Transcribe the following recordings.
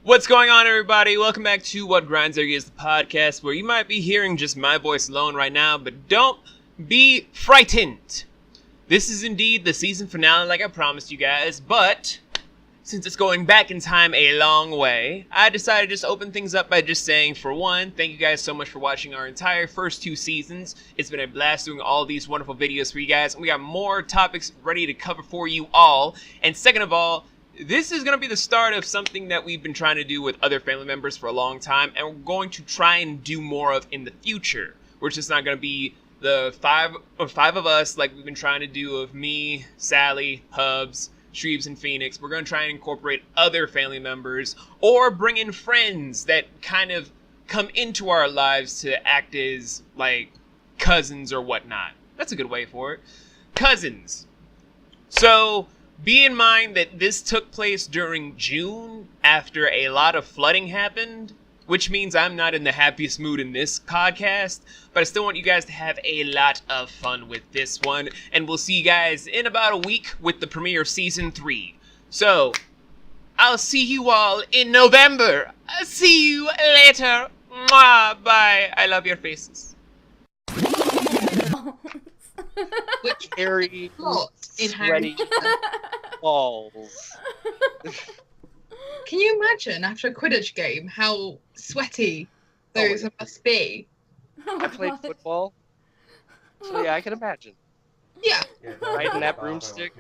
What's going on, everybody? Welcome back to What Grinds Are Gears, the podcast, where you might be hearing just my voice alone right now, but don't be frightened. This is indeed the season finale, like I promised you guys, but since it's going back in time a long way, I decided to just open things up by just saying, for one, thank you guys so much for watching our entire first 2 seasons. It's been a blast doing all these wonderful videos for you guys, and we got more topics ready to cover for you all. And second of all, this is going to be the start of something that we've been trying to do with other family members for a long time, and we're going to try and do more of in the future. We're just not going to be the five of us like we've been trying to do of me, Sally, Hubs, Shweebs, and Phoenix. We're going to try and incorporate other family members or bring in friends that kind of come into our lives to act as like cousins or whatnot. That's a good way for it. Cousins. So be in mind that this took place during June after a lot of flooding happened, which means I'm not in the happiest mood in this podcast, but I still want you guys to have a lot of fun with this one, and we'll see you guys in about a week with the premiere of Season 3. So, I'll see you all in November. I'll see you later. Mwah, bye. I love your faces. Which hairy, in sweaty balls. Can you imagine after a Quidditch game how sweaty those must be? I played football, so yeah, I can imagine. Yeah. Riding that broomstick.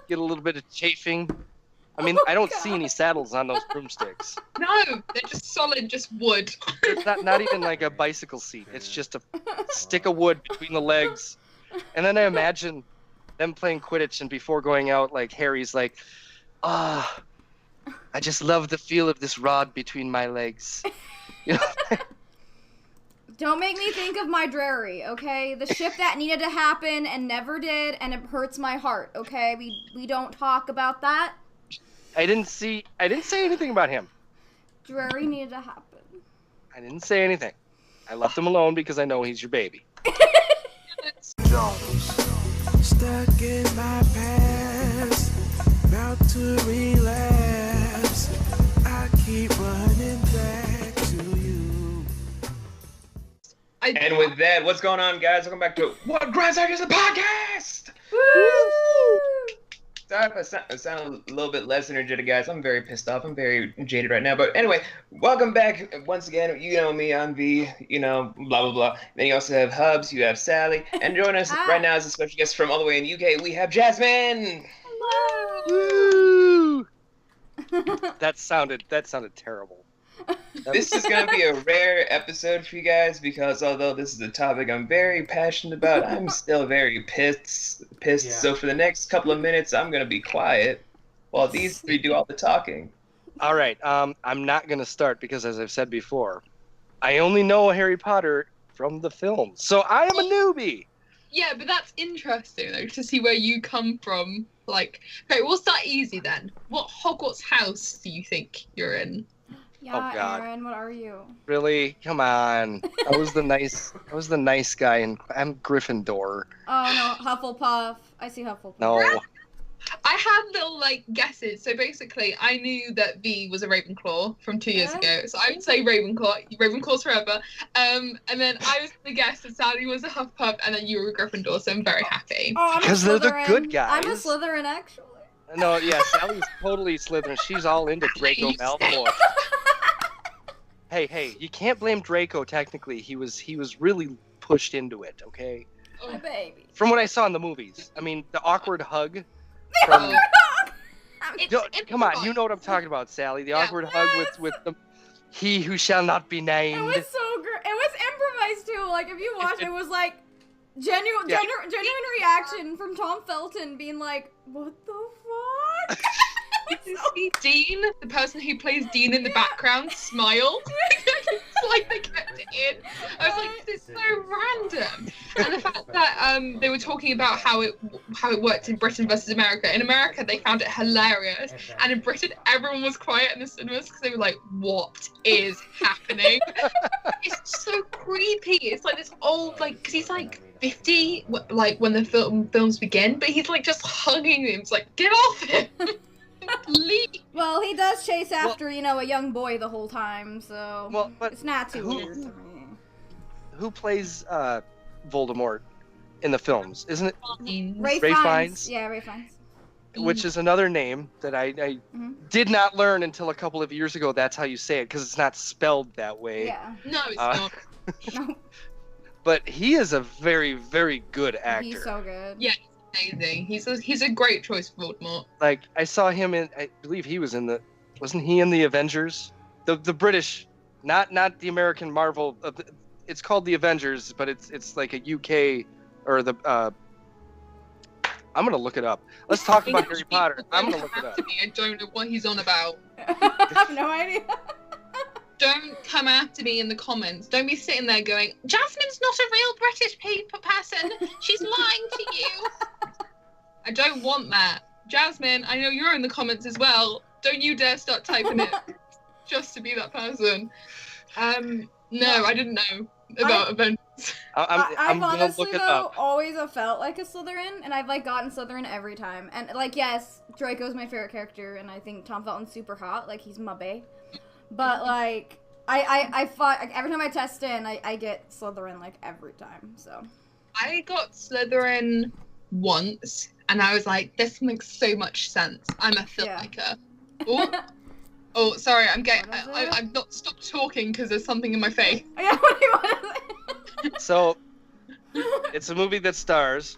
Get a little bit of chafing. I mean, I don't see any saddles on those broomsticks. No, they're just solid, just wood. It's not even like a bicycle seat. It's just a stick of wood between the legs. And then I imagine them playing Quidditch, and before going out, like Harry's like, I just love the feel of this rod between my legs. You know? Don't make me think of my Drary, okay? The ship that needed to happen and never did, and it hurts my heart, okay? We don't talk about that. I didn't say anything about him. Drary needed to happen. I didn't say anything. I left him alone because I know he's your baby. Stuck in my past, about to relapse. I keep running back to you. And with that, what's going on, guys? Welcome back to What Grinds Are Gears, the podcast! Woo! Sorry if I sound a little bit less energetic, guys. I'm very pissed off. I'm very jaded right now. But anyway, welcome back once again. You know me, I'm V, blah, blah, blah. Then you also have Hubs, you have Sally. And joining us right now as a special guest from all the way in the UK, we have Jasmine! Hello! Woo! That sounded terrible. This is going to be a rare episode for you guys because although this is a topic I'm very passionate about, I'm still very pissed. Yeah. So for the next couple of minutes, I'm going to be quiet while these three do all the talking. All right. I'm not going to start because, as I've said before, I only know Harry Potter from the films. So I am a newbie. Yeah, but that's interesting, though, to see where you come from. Like, okay, we'll start easy then. What Hogwarts house do you think you're in? Yeah, Oh, God. Aaron, what are you? Really? Come on. I was the nice guy, and I'm Gryffindor. Oh, no, Hufflepuff. I see Hufflepuff. No. I had little, guesses. So basically, I knew that V was a Ravenclaw from 2 years ago. So I would say Ravenclaw. Ravenclaws forever. And then I was going to guess that Sally was a Hufflepuff, and then you were a Gryffindor, so I'm very happy. Oh, I'm Because a they're the Slytherin. good guys. I'm a Slytherin, actually. No, yeah, Sally's totally Slytherin. She's all into Draco Malfoy. Hey, you can't blame Draco, technically. He was really pushed into it, okay? My baby. From what I saw in the movies. I mean, the awkward hug. From... Come on, you know what I'm talking about, Sally. The awkward hug with the he who shall not be named. It was so great. It was improvised, too. Like, if you watch it was like genuine reaction from Tom Felton being like, what the fuck? Did you see Dean, the person who plays Dean in the background, smile? It's like they kept it in. I was like, this is so random. And the fact that they were talking about how it worked in Britain versus America. In America, they found it hilarious, and in Britain, everyone was quiet in the cinemas because they were like, "What is happening?" It's so creepy. It's like this old, because he's like 50, when the films begin, but he's like just hugging him. It's like, get off him. Leave. Well, Well, he does chase after, a young boy the whole time, so but it's not too who- weird to me. Who plays Voldemort in the films? Isn't it? Ray Ray Fiennes. Fiennes? Yeah, Ray Fiennes. Which is another name that I Mhm. did not learn until a couple of years ago. That's how you say it, because it's not spelled that way. Yeah. No, it's Uh, not. No, But he is a very, very good actor. he's so good. Yeah. Amazing. He's a great choice for Voldemort. Like, I saw him in, I believe he was in wasn't he in the Avengers? The British, not the American Marvel. It's called the Avengers, but it's like a UK or the. I'm gonna look it up. Let's talk about Harry Potter. I'm gonna look it up. I don't know what he's on about. I have no idea. Don't come after me in the comments. Don't be sitting there going, Jasmine's not a real British person. She's lying to you. I don't want that. Jasmine, I know you're in the comments as well. Don't you dare start typing it just to be that person. No, I didn't know about Avengers. I'm I've gonna honestly, look it though, up. always have felt like a Slytherin, and I've, gotten Slytherin every time. And, yes, Draco's my favorite character, and I think Tom Felton's super hot. He's my bae. But, I fought, every time I test in, I get Slytherin, every time, so. I got Slytherin once, and I was like, this makes so much sense. I'm a filmmaker. Yeah. Oh, sorry, I've not stopped talking because there's something in my face. Yeah, what do you want to say? So, it's a movie that stars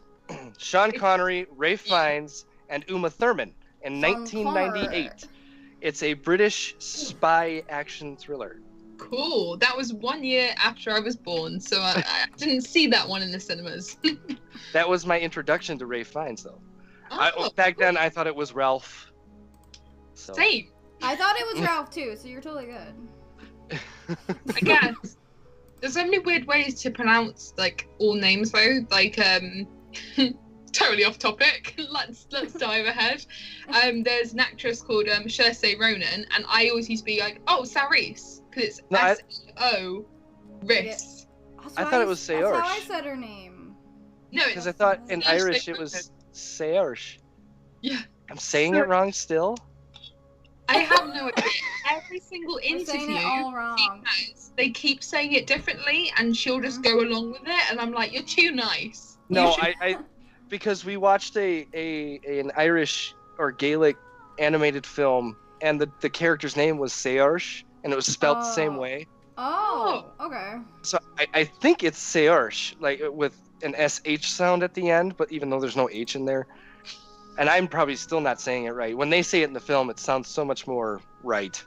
Sean Connery, Ray Fiennes, and Uma Thurman in 1998. It's a British spy action thriller. Cool. That was 1 year after I was born, so I didn't see that one in the cinemas. That was my introduction to Ray Fiennes, though. Oh, Back then, I thought it was Ralph. So. Same. I thought it was Ralph, too, so you're totally good. I guess. There's so many weird ways to pronounce, all names, though. Totally off topic. Let's dive ahead. There's an actress called Saoirse Ronan, and I always used to be like, oh, Saoirse, because it's S-E-O, Riss. I thought it was That's how I Saoirse. said her name. No, Because I thought in Irish it was Saoirse. Yeah. I'm saying it wrong still? I have no idea. Every single You're saying interview, it all wrong. they keep saying it differently, and she'll just go along with it, and I'm like, you're too nice. No, I because we watched an Irish or Gaelic animated film, and the character's name was Saoirse, and it was spelled the same way. Oh, okay. So I think it's Saoirse, with an SH sound at the end, but even though there's no H in there. And I'm probably still not saying it right. When they say it in the film, it sounds so much more right.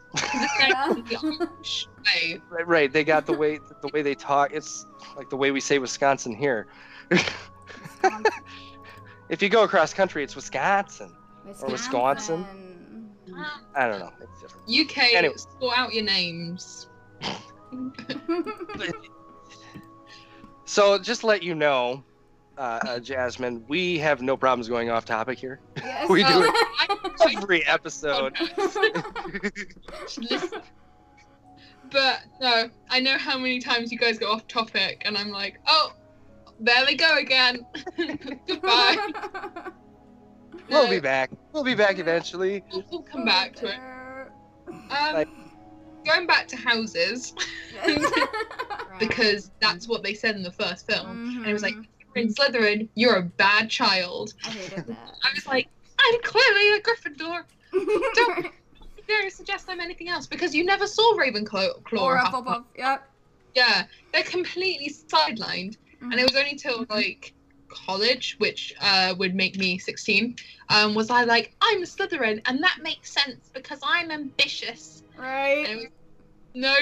Right. They got the way they talk. It's like the way we say Wisconsin here. If you go across country, it's Wisconsin. Or Wisconsin. I don't know. It's different. UK, Anyway. sort out your names. So just to let you know, Jasmine, we have no problems going off topic here. Yes. We do it I- every episode. Listen. But no, I know how many times you guys go off topic, and I'm like, oh, there they go again. Goodbye. We'll be back. We'll be back eventually. We'll come back to it. Going back to houses, because that's what they said in the first film, and it was like, in Slytherin, you're a bad child. I hated that. I was like, I'm clearly a Gryffindor. Don't dare suggest I'm anything else, because you never saw Ravenclaw Or or Hufflepuff. Hufflepuff, yep. Yeah, they're completely sidelined, and it was only till college, which would make me 16, was I like, I'm a Slytherin, and that makes sense because I'm ambitious. Right. And it was, no,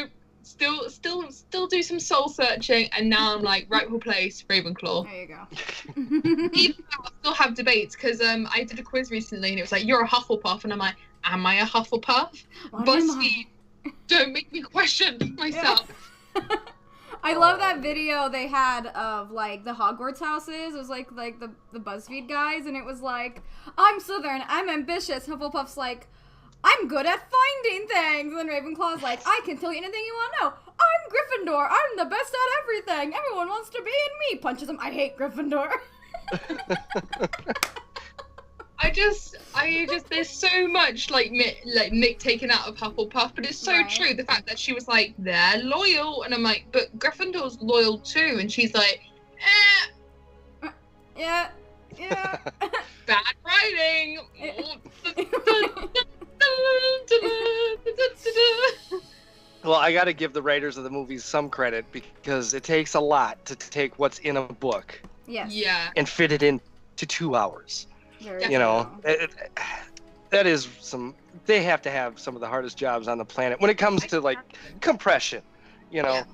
still do some soul searching, and now I'm like, rightful place, Ravenclaw. There you go. Even though I still have debates, because I did a quiz recently, and it was like, you're a Hufflepuff, and I'm like, am I a Hufflepuff? What am BuzzFeed, don't make me question myself. I love that video they had of the Hogwarts houses. It was like the BuzzFeed guys, and it was like, I'm Slytherin, I'm ambitious. Hufflepuff's like, I'm good at finding things. And Ravenclaw's like, I can tell you anything you want to know. I'm Gryffindor. I'm the best at everything. Everyone wants to be in me. Punches him. I hate Gryffindor. there's so much like Mick taken out of Hufflepuff, but it's so Right. true. The fact that she was like, they're loyal, and I'm like, but Gryffindor's loyal too, and she's like, Yeah. bad writing. Well, I got to give the writers of the movies some credit because it takes a lot to take what's in a book Yes. Yeah. and fit it into 2 hours. Very You know, true. that is some. They have to have some of the hardest jobs on the planet when it comes to like compression. You know, Yeah.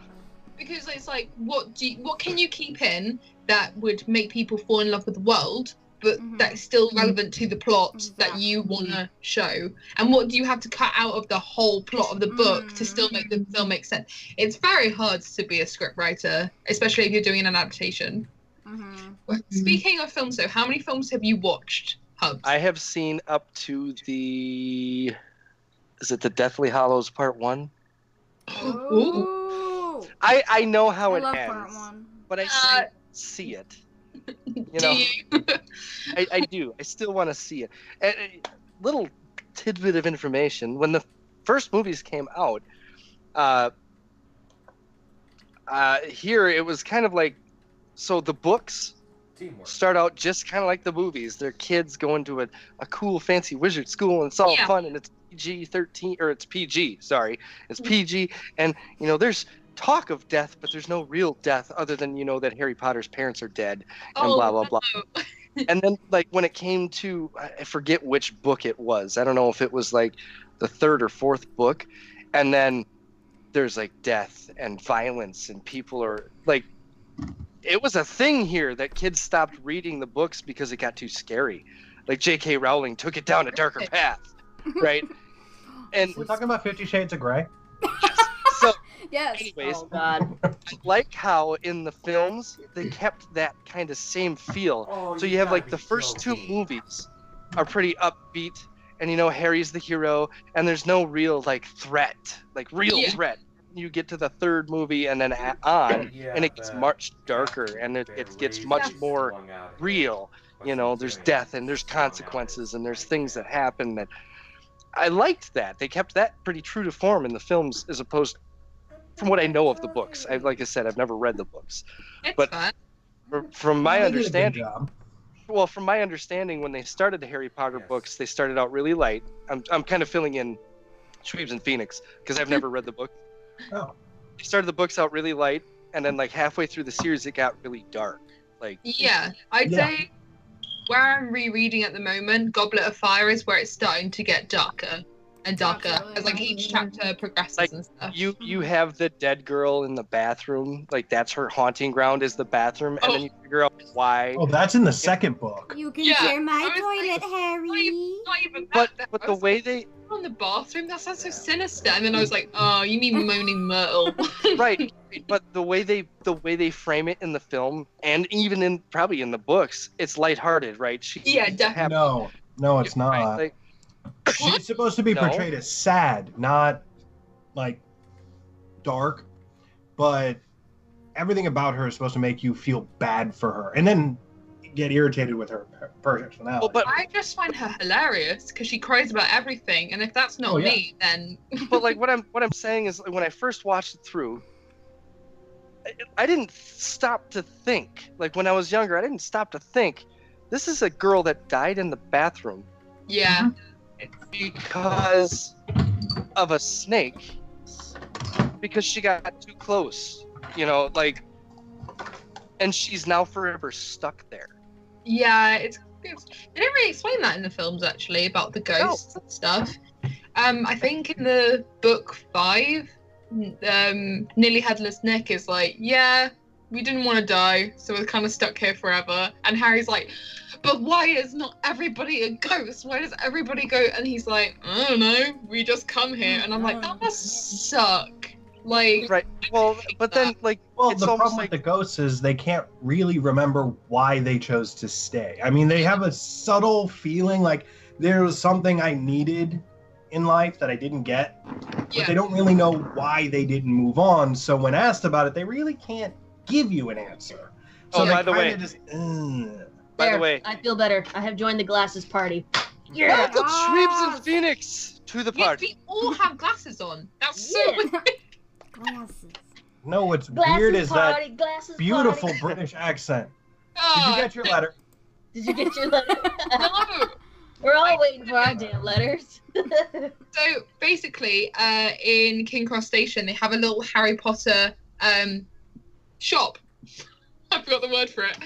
Because it's like, what can you keep in that would make people fall in love with the world, but Mhm. that's still relevant to the plot that you Exactly. want to show? And what do you have to cut out of the whole plot of the book to still make the film make sense? It's very hard to be a script writer, especially if you're doing an adaptation. Speaking of films, though, how many films have you watched, Hubs? I have seen up to is it the Deathly Hallows Part 1? Ooh. Ooh. I know how I it love ends, part 1. but I still see it. You Do know, you? I do. I still want to see it. And little tidbit of information: when the first movies came out, here it was kind of like, so the books start out just kind of like the movies. They're kids going to a cool fancy wizard school, and it's all Yeah. fun, and it's PG-13, or it's PG. Sorry, it's PG, and you know there's talk of death, but there's no real death other than that Harry Potter's parents are dead, and blah blah blah. no. And then like when it came to, I forget which book it was. I don't know if it was like the 3rd or 4th book, and then there's like death and violence, and people are like, it was a thing here that kids stopped reading the books because it got too scary. Like J.K. Rowling took it down a darker path, right? And We're talking about 50 Shades of Grey. so Yes. anyways, Oh God. I like how in the films they kept that kind of same feel. So you have like the first 2 movies are pretty upbeat, and Harry's the hero, and there's no real like threat, like real Yeah. threat. You get to the 3rd movie and then on, and it gets much darker, and it gets much more real. There's death and there's consequences and there's things that happen that I liked that. They kept that pretty true to form in the films as opposed from what I know of the books. Like I said, I've never read the books. It's But- fun. From my They did a good understanding, job. well, from my understanding, when they started the Harry Potter books, they started out really light. I'm kind of filling in Shweebs and Phoenix because I've never read the book. Oh. They started the books out really light, and then like halfway through the series, it got really dark. Like Yeah, I'd Yeah. say where I'm rereading at the moment, Goblet of Fire is where it's starting to get darker and darker Absolutely. as like each chapter progresses Like, and stuff. you have the dead girl in the bathroom, like that's her haunting ground is the bathroom, and then you figure out why. Oh, that's in the second book. You can Yeah, share my I was toilet, like, Harry. Not even But that. but I the was way like, they on the bathroom, that sounds so sinister. And then I was like, oh, you mean Moaning Myrtle? right, but the way they frame it in the film and even probably in the books, it's lighthearted, right? She Yeah, definitely. No, it's not. Right, like, She's supposed to be No. portrayed as sad, not like dark, but everything about her is supposed to make you feel bad for her and then get irritated with her personality. well, but I just find her hilarious because she cries about everything. And if that's not Oh, yeah. me, then but like what I'm saying is when I first watched it through, I didn't stop to think. Like when I was younger, I didn't stop to think. This is a girl that died in the bathroom yeah. because of a snake, because she got too close, like, and she's now forever stuck there. Yeah, it's they didn't really explain that in the films actually about the ghosts and stuff. I think in the book 5, Nearly Headless Nick is like, yeah, we didn't want to die, so we're kind of stuck here forever. And Harry's like, but why is not everybody a ghost? Why does everybody go? And he's like, I don't know, we just come here. And I'm like, that must suck. Like, Right. Well, but then like well, it's the almost problem like with the ghosts is they can't really remember why they chose to stay. I mean, they have a subtle feeling like there was something I needed in life that I didn't get, but yeah. they don't really know why they didn't move on. So when asked about it, they really can't give you an answer. So Oh, they by the kinda way- just, By the There, way, I feel better. I have joined the glasses party. Yeah. welcome Shweebs Yes. and Phoenix to the Yes, party. we all have glasses on. That's so Yeah. weird. Glasses. No, what's Glasses weird is party, glasses beautiful party. British accent. Did Oh, you get your letter? Did you get your letter? no. We're all waiting for our damn letters. So basically, in King Cross Station, they have a little Harry Potter shop. I forgot the word for it.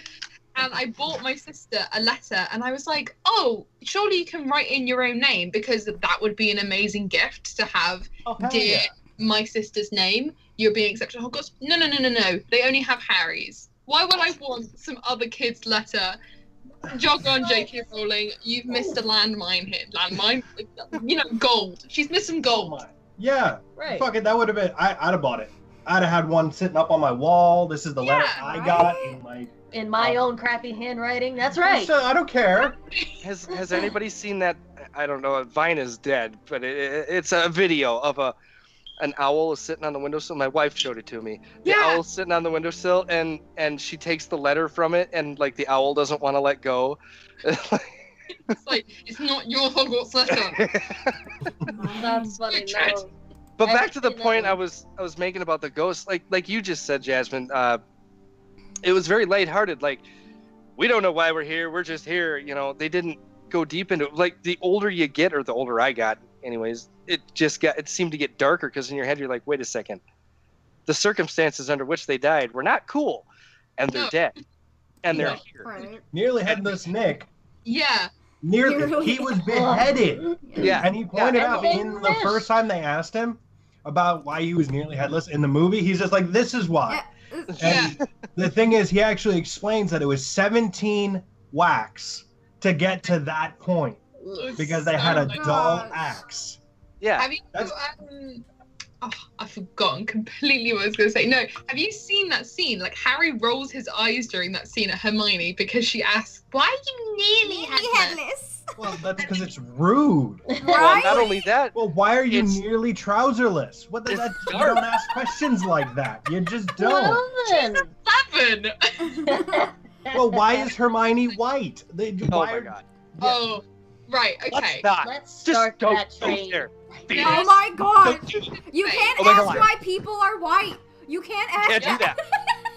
And I bought my sister a letter, and I was like, "Oh, surely you can write in your own name because that would be an amazing gift to have." Oh, hell Dear yeah. my sister's name, you're being accepted at Hogwarts. No. They only have Harry's. Why would I want some other kid's letter? Jog on, J.K. Rowling. You've missed a landmine here. Landmine? Gold. She's missed some gold. Yeah. Right. Fuck it, that would have been. I'd have bought it. I'd have had one sitting up on my wall. This is the letter Yeah, I got right? in my. In my own crappy handwriting. That's right. So, I don't care. Has anybody seen that? I don't know. Vine is dead, but it's a video of an owl is sitting on the windowsill. My wife showed it to me. The Yeah. owl's sitting on the windowsill, and she takes the letter from it, and like the owl doesn't want to let go. It's like, it's not your Hogwarts letter. That's funny. No. But I back to the haven't seen point that I one. was making about the ghosts, like you just said, Jasmine. It was very lighthearted. Like, we don't know why we're here. We're just here. You know, they didn't go deep into it. Like, the older you get, or the older I got, anyways, it seemed to get darker because in your head you're like, wait a second, the circumstances under which they died were not cool, and they're No. dead, and they're No. here. Right. Nearly headless Nick. Yeah. Nearly. He was beheaded. Yeah. And he pointed and out they in the missed. first time they asked him about why he was nearly headless in the movie, he's just like, this is why. Yeah. And the thing is, he actually explains that it was 17 whacks to get to that point because they had a Oh my dull gosh. axe. Yeah. Have you That's- I've forgotten completely what I was going to say. No, have you seen that scene? Like, Harry rolls his eyes during that scene at Hermione because she asks, "Why are you nearly headless?" headless. Well, that's because it's rude. Well, Right? not only that, Well, why are you It's- nearly trouserless? What does It's that? You dark. don't ask questions like that. You just don't. Well then. 7. Well, why is Hermione white? oh Why my are- god, Oh, right. let's Okay. not. Let's Just start don't that go train. there. Oh my god! Don't You can't Oh my ask God. why people are white. You can't ask. Can't do that.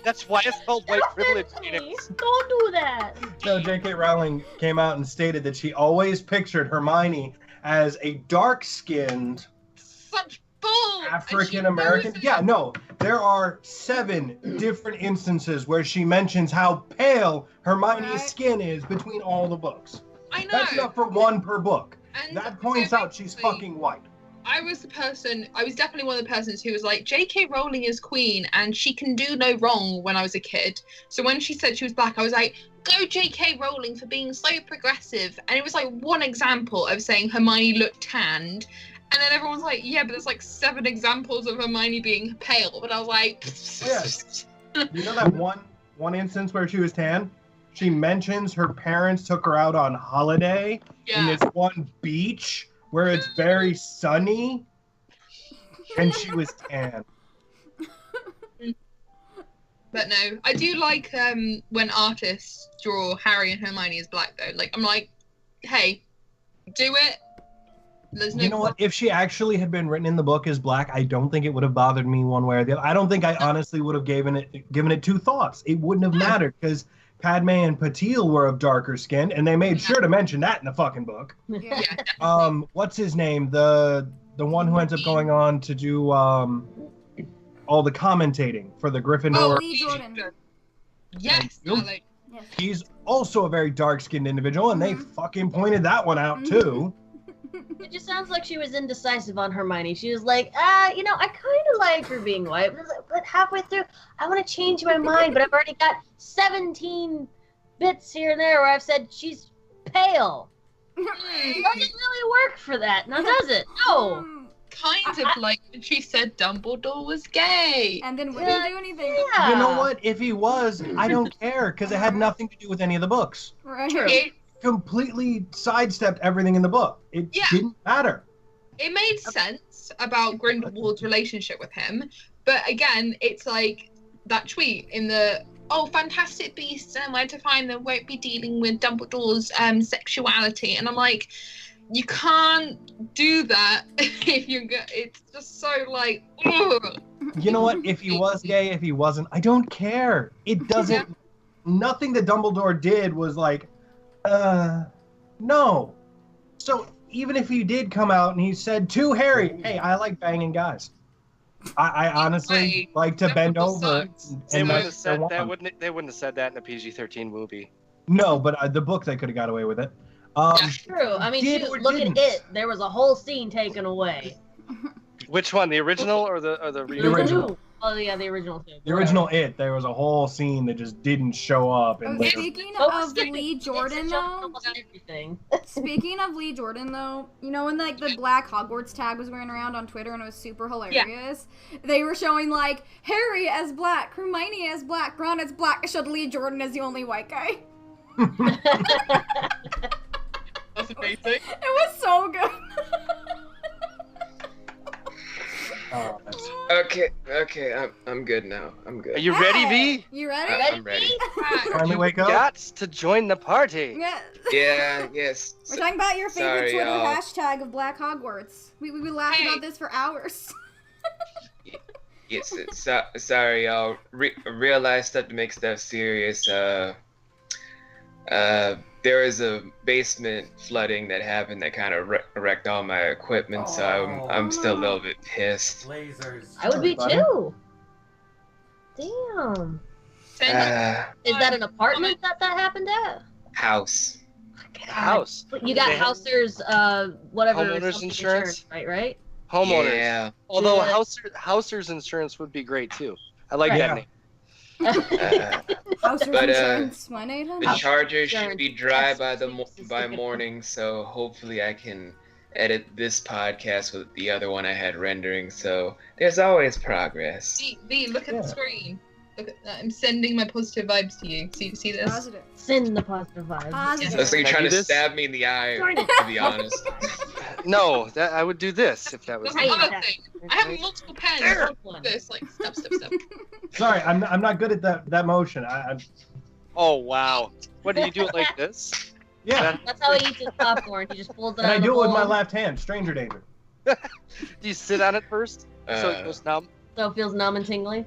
That's why it's called white privilege. Definitely. Phoenix. Don't do that. No, J.K. Rowling came out and stated that she always pictured Hermione as a dark-skinned Such bull. African American. Yeah, no, there are 7 different instances where she mentions how pale Hermione's Right. skin is between all the books. I know. That's enough for one per book. And That points so out she's basically, fucking white. I was definitely one of the persons who was like, J.K. Rowling is queen and she can do no wrong when I was a kid. So when she said she was black, I was like, go J.K. Rowling for being so progressive. And it was like one example of saying Hermione looked tanned. And then everyone's like, yeah, but there's like 7 examples of Hermione being pale. But I was like, Yes. You know that one instance where she was tan? She mentions her parents took her out on holiday in yeah. this one beach where it's very sunny, and she was tan. But no, I do like when artists draw Harry and Hermione as black though. Like, I'm like, hey, do it. There's no You know what? If she actually had been written in the book as black, I don't think it would have bothered me one way or the other. I don't think I honestly would have given it 2 thoughts. It wouldn't have mattered because Padme and Patil were of darker skin, and they made sure to mention that in the fucking book. Yeah. Yeah, What's his name? The one who ends up going on to do all the commentating for the Gryffindor. Oh, Lee Jordan. yes, Thank you. Alex. Yes. He's also a very dark-skinned individual, and they Mhm. fucking pointed that one out too. It just sounds like she was indecisive on Hermione. She was like, I kind of like her being white, but halfway through, I want to change my mind, but I've already got 17 bits here and there where I've said she's pale. It doesn't really work for that, now does it? No. Kind of like when she said Dumbledore was gay. And then wouldn't do anything. Yeah. You know what? If he was, I don't care because it had nothing to do with any of the books. Right. True. It, Completely sidestepped everything in the book. It Yeah. didn't matter. it made sense about Grindelwald's relationship with him, but again, it's like that tweet in the oh, Fantastic Beasts and Where to Find Them won't be dealing with Dumbledore's sexuality, and I'm like, you can't do that if you're good. It's just so like, ugh. You know what? If he was gay, if he wasn't, I don't care. It doesn't. Nothing that Dumbledore did was like, no. So even if he did come out and he said to Harry, "Hey, I like banging guys. I honestly like to bend over." They And wouldn't have said that. They wouldn't have said that in a PG-13 movie. No, but the book they could have got away with it. True. I mean, Did shoot, or look didn't? at it. There was a whole scene taken away. Which one? The original or the remake? original. Oh yeah, the original too. The original It, there was a whole scene that just didn't show up. And later- Speaking Oh, of Lee Jordan, though. Everything. Speaking of Lee Jordan, though, you know when like the black Hogwarts tag was going around on Twitter and it was super hilarious? They were showing like Harry as black, Hermione as black, Ron as black. It showed Lee Jordan as the only white guy. That's amazing. It was so good. Oh, that's- Okay, I'm good now. I'm Are good. you ready, V? You ready? I'm ready. Finally wake up. Got to join the party. Yeah. Yeah, yes. We're talking about your favorite Sorry, Twitter y'all. hashtag of Black Hogwarts. We laughed Hey. about this for hours. Yes, sorry, y'all. Real-life stuff to make stuff serious. There was a basement flooding that happened that kind of wrecked all my equipment, so I'm still a little bit pissed. Lasers. I would be Buddy. too. Damn. Is that an apartment that happened at? House. House. You got They have- Hauser's whatever Homeowners something insurance? right? Homeowners. Yeah. Although Yeah. Hauser's insurance would be great too. I like Right. that Yeah. name. House's But, insurance, The 1-800. charger Insurance. should be dry That's by morning, so hopefully I can edit this podcast with the other one I had rendering. So there's always progress. V, look at Yeah. the screen. Look at that. I'm sending my positive vibes to you. See this? Positive. Send the positive vibes. Positive. That's like Can I trying do to this? stab me in the eye, Join it. to be honest. No, that I would do this if that was. That's Hey, another thing. I have multiple pens. There. Look at this, like step. Sorry, I'm not good at that motion. I Oh wow! What do you do it like this? yeah, That's how he eats his popcorn. He just folds it and on I the do it with my bowl, left hand. Stranger danger. Do you sit on it first so it goes numb? so it feels numb and tingly.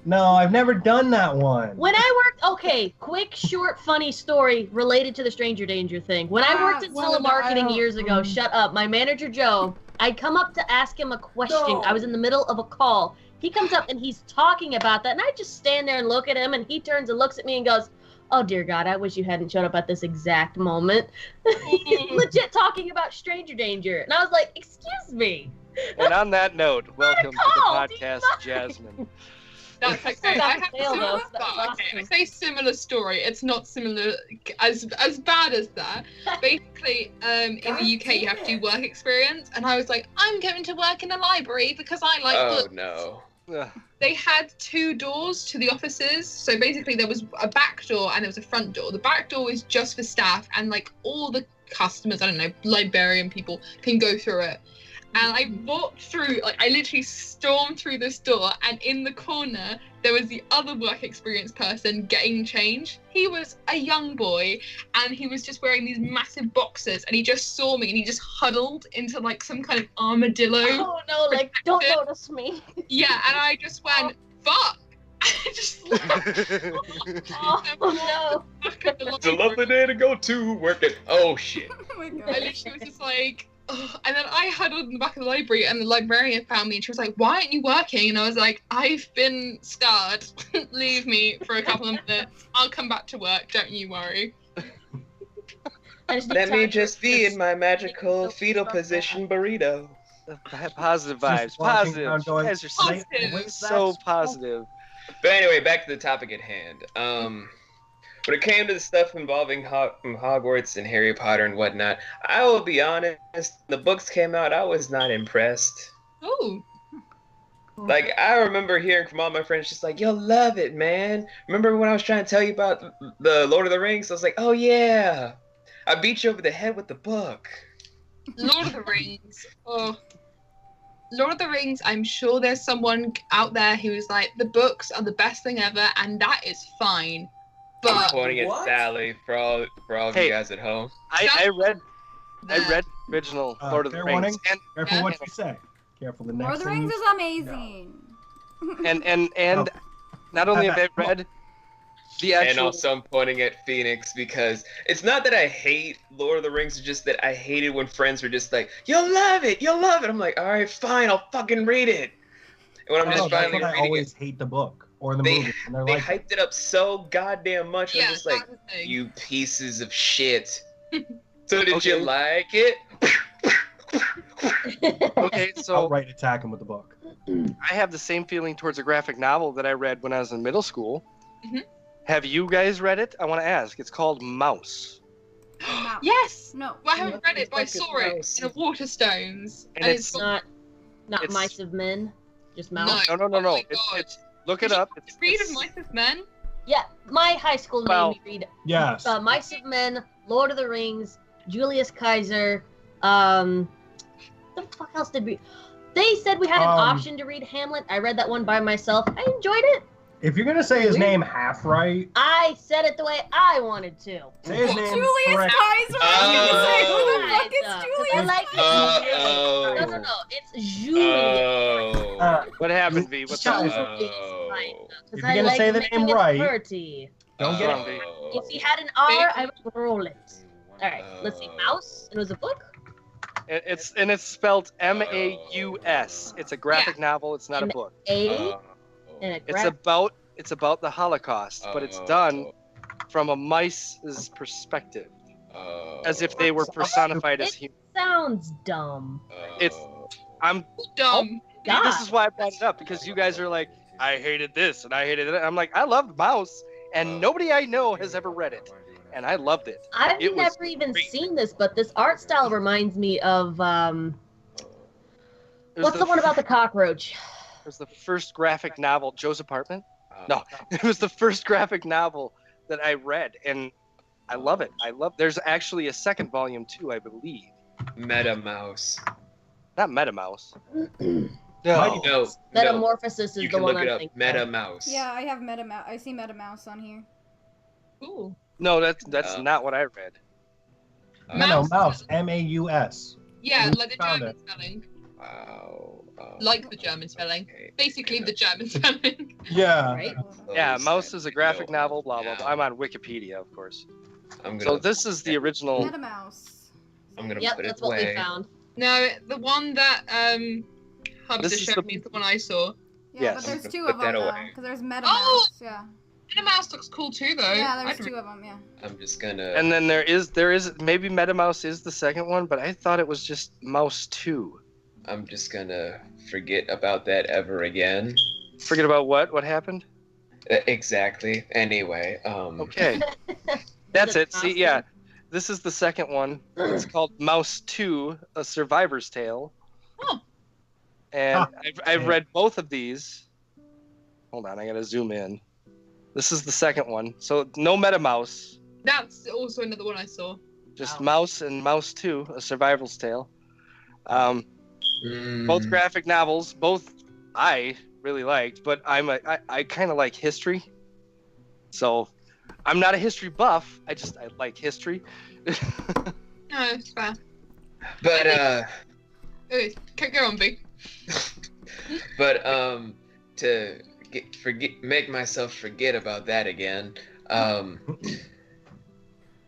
No, I've never done that one. When I worked, okay, quick, short, funny story related to the stranger danger thing. When I worked in well, I telemarketing don't- years ago, shut up, my manager Joe, I'd come up to ask him a question. I was in the middle of a call. He comes up and he's talking about that, and I just stand there and look at him, and he turns and looks at me and goes, "Oh dear God, I wish you hadn't showed up at this exact moment." He's legit talking about stranger danger, and I was like, "Excuse me." And on that note, welcome to the call, do podcast, not- Jasmine. That's okay. Still got I the have fail, though, so that's okay. I awesome. say similar story. It's not similar as bad as that. Basically, in the UK you have to do work experience, and I was like, I'm going to work in a library because I like Oh books. no. Ugh. They had 2 doors to the offices. So basically there was a back door and there was a front door. The back door is just for staff and like all the customers, I don't know, librarian people can go through it. And I walked through, like I literally stormed through this door, and in the corner there was the other work experience person getting change. He was a young boy and he was just wearing these massive boxers, and he just saw me and he just huddled into like some kind of armadillo. Oh no, like, don't notice me. Yeah, and I just went, fuck. I just Oh no. It's a lovely day to go to work it. Oh shit. Oh my I god. literally was just like, oh. And then I huddled in the back of the library, and the librarian found me, and she was like, "Why aren't you working?" And I was like, "I've been scarred. Leave me for a couple of minutes. I'll come back to work. Don't you worry." Let me just be in my magical fetal position burrito. Positive vibes. Just walking Positive. around You going, guys are Positive. so positive. But anyway, back to the topic at hand. When it came to the stuff involving Hogwarts and Harry Potter and whatnot, I will be honest, the books came out, I was not impressed. Oh, Like, I remember hearing from all my friends just like, you'll love it, man. Remember when I was trying to tell you about the Lord of the Rings? I was like, oh yeah, I beat you over the head with the book. Lord of the Rings. Oh, Lord of the Rings, I'm sure there's someone out there who's like, the books are the best thing ever, and that is fine. But Pointing at What? Sally for all of Hey. you guys at home. I read the- original Lord of the fair Rings, warning. Careful Yeah. what you say. Careful the next Lord of the thing Rings you is say. amazing. and not only have I read the And actual. also I'm pointing at Phoenix because it's not that I hate Lord of the Rings, it's just that I hated when friends were just like, you'll love it. I'm like, all right, fine, I'll fucking read it. And when I'm Oh, just that's finally when I reading always it, hate the book or the They- movie. And they're they like, hyped it up so goddamn much. Yeah, I'm just like, that's the thing. you pieces of shit. So did you Okay. like it? Okay, so outright attack him with the book. I have the same feeling towards a graphic novel that I read when I was in middle school. Mhm. Have you guys read it? I want to ask. It's called Mouse, Mouse. Yes! No. Well, I haven't read it, but I Like saw it's it in a Waterstones. And it's got- Not It's- Mice of Men, just Mouse. No. Oh my It's, God. it's look it up. It's, Read it's- of Mice of Men? Yeah, my high school Well, made me read Yes. Mice of Men, Lord of the Rings, Julius Caesar. The fuck else did we? They said we had an option to read Hamlet. I read that one by myself. I enjoyed it. If you're gonna say his Weird. name half right, I said it the way I wanted to. say his name Julius correct. Kaiser. I was gonna say, who the fuck is I Julius like Kaiser? No, it's Julius. Oh. what happened, V? What's Julius up? Kaiser. Oh. If you're gonna say the name making it right- pretty. Don't get Oh. it. If he had an R, I would roll it. All right, let's see. Mouse. It was a book. It's spelled Maus. It's a graphic novel. It's not a book. A and a It's about the Holocaust, but it's done from a mice's perspective, as if they were personified as humans. Sounds dumb. It's I'm Dumb. God. This is why I brought it up, because you guys are like, I hated this and I hated it. I'm like, I loved Mouse, and nobody I know has ever read it, and I loved it. I've It was never even great. seen this, but this art style reminds me of It was what's the one about the cockroach? It was the first graphic novel, Joe's Apartment. No, it was the first graphic novel that I read, and I love it. There's actually a second volume too, I believe. Meta Mouse. Not MetaMouse. Mighty No. No. Metamorphosis is You the can one look I'm it up. thinking. Meta Mouse. Yeah, I have MetaMouse. I see MetaMouse on here. Ooh. No, that's Oh. not what I read. No, mouse. M-A-U-S. Yeah, We like the found German spelling. Wow. Like the German spelling. Okay. Basically the German spelling. Yeah. Right? Yeah, Close Mouse is a graphic no. novel, blah blah blah. I'm on Wikipedia, of course. I'm So gonna. this is the original. MetaMouse. I'm gonna Yep, put it that's what we away. found. No, the one that Hubster This is showed the- me is the one I saw. Yeah, Yes. but there's I'm two gonna of put them that though, away. because there's MetaMouse. Oh! Yeah. And a mouse looks cool too though. Yeah, there's I'd two of them. Yeah. I'm just gonna. And then there is maybe MetaMouse is the second one, but I thought it was just Mouse 2. I'm just gonna forget about that ever again. Forget about what? What happened? Exactly. Anyway. Okay. That's it. See, Mouse yeah. This is the second one. It's called Mouse 2, A Survivor's Tale. Oh. And Huh. I've read both of these. Hold on, I gotta zoom in. This is the second one. So no MetaMouse, That's also another one I saw. just Wow. Mouse and Mouse 2, A Survival's Tale. Both Mm, graphic novels, both I really liked, but I kind of like history. So I'm not a history buff. I like history. No, it's fair. But Okay, go on, B. to make myself forget about that again.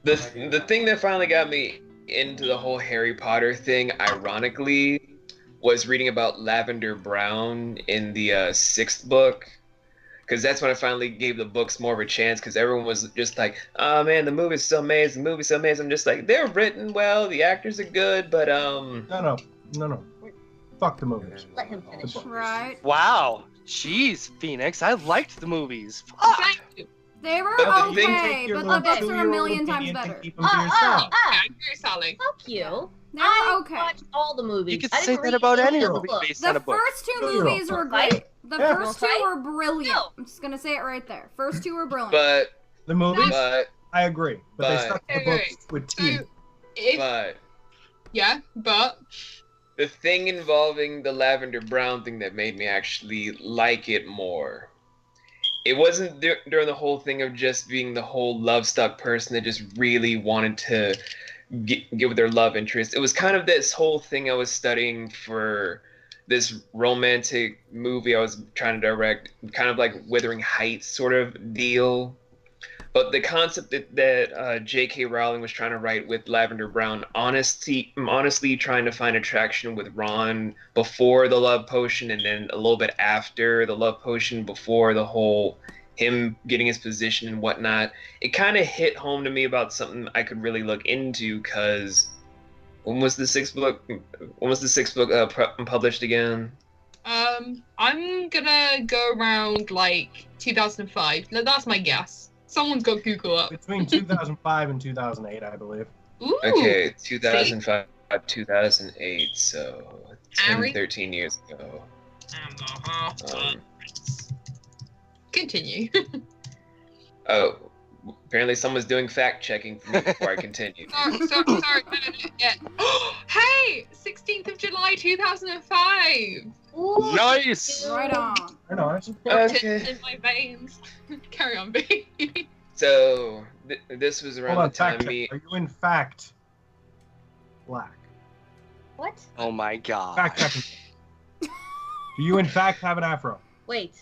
The thing that finally got me into the whole Harry Potter thing, ironically, was reading about Lavender Brown in the sixth book. Because that's when I finally gave the books more of a chance, because everyone was just like, oh man, the movie's so amazing, the movie's so amazing. I'm just like, they're written well, the actors are good, but No. Fuck the movies. Let him finish. Right. Wow. Jeez, Phoenix. I liked the movies. Fuck. Thank you. They were But the thing- okay, Take your but the little books are a two-year-old million times opinion and better. keep them to yourself. Yeah, I agree, Sally. Fuck you. They were I okay. watched all the movies. You could I say didn't that read about any of the movie books. based on The a book. first two Two-year-old. movies were Right? great. The Yeah. first two Right? were brilliant. No. I'm just gonna say it right there. First two were brilliant. but The movies, but I agree, but they but- stuck to the Wait, books with teeth. So, if but yeah, but the thing involving the lavender brown thing that made me actually like it more. It wasn't during the whole thing of just being the whole love-stuck person that just really wanted to get with their love interest. It was kind of this whole thing I was studying for this romantic movie I was trying to direct, kind of like Wuthering Heights sort of deal. But the concept that J.K. Rowling was trying to write with Lavender Brown, honestly trying to find attraction with Ron before the love potion and then a little bit after the love potion, before the whole him getting his position and whatnot, it kind of hit home to me about something I could really look into, because when was the sixth book published again? I'm gonna go around like 2005. That's my guess. Someone's got Google up. Between 2005 and 2008, I believe. Ooh. Okay, 2005, 2008, so 10, Harry? 13 years ago. Continue. Oh, apparently someone's doing fact checking for me before I continue. sorry. No, yeah. Hey, 16th of July, 2005. Ooh, Nice. Right on. I know. It's Okay. In my veins. Carry on, B. So this was around Hold on, the time fact check. me. Are you in fact black? What? Oh my god. Fact checking. Do you in fact have an afro? Wait.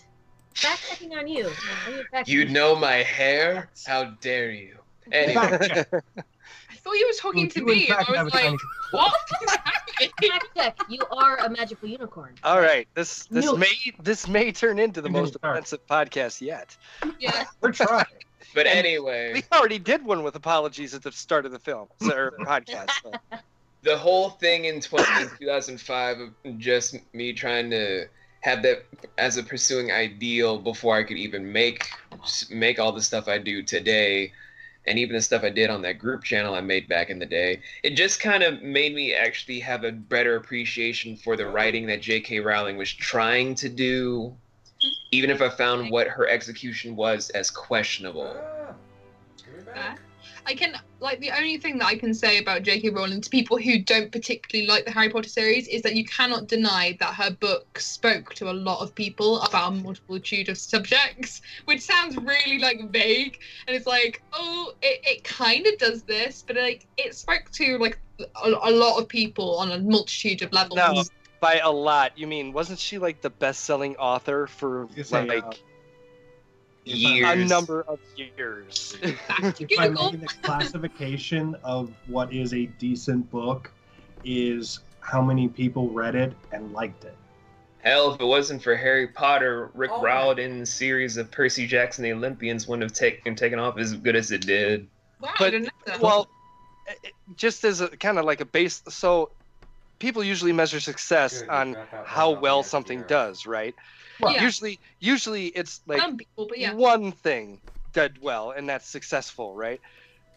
Fact checking on you. You know my hair? How dare you? Anyway, Fact check. I thought you were talking Do to you in me, and fact I have was a like, tiny- what is happening? Fact check. You are a magical unicorn. All right, this No. may turn into the most Sorry. offensive podcast yet. Yeah. We're trying. but And anyway, We already did one with apologies at the start of the film or podcast. So. the whole thing in 2005 of just me trying to have that as a pursuing ideal before I could even make all the stuff I do today, and even the stuff I did on that group channel I made back in the day. It just kind of made me actually have a better appreciation for the writing that J.K. Rowling was trying to do, even if I found what her execution was as questionable. I can, like, the only thing that I can say about J.K. Rowling to people who don't particularly like the Harry Potter series is that you cannot deny that her book spoke to a lot of people about a multitude of subjects, which sounds really, like, vague, and it's like, oh, it kind of does this, but, like, it spoke to, like, a lot of people on a multitude of levels. No, by a lot, you mean, wasn't she like the best-selling author for You say, like Years. a number of years? Fact If I Google. may, the classification of what is a decent book is how many people read it and liked it. Hell, if it wasn't for Harry Potter, Rick Riordan's series of Percy Jackson and the Olympians wouldn't have taken off as good as it did. Wow, I But, didn't know that. well, just as a kind of like a base, so people usually measure success on how well something does, right? Yeah. Usually it's like Some people, but yeah. one thing did well, and that's successful, right?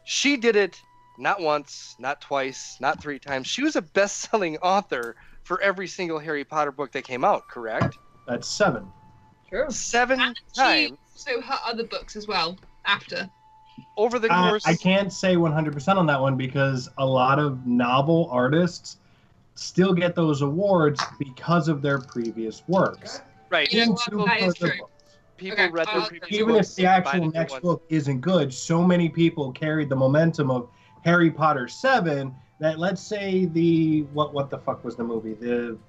She did it not once, not twice, not 3 times. She was a best-selling author for every single Harry Potter book that came out, correct? That's 7. True. 7 And times she also her other books as well after. over the course. I can't say 100% on that one because a lot of novel artists still get those awards because of their previous works. Right. You know Into what, that is further true. books. People Okay, read their I'll- previous Even books if the and buy actual new next ones. book isn't good, so many people carried the momentum of Harry Potter 7 that, let's say, what the fuck was the movie?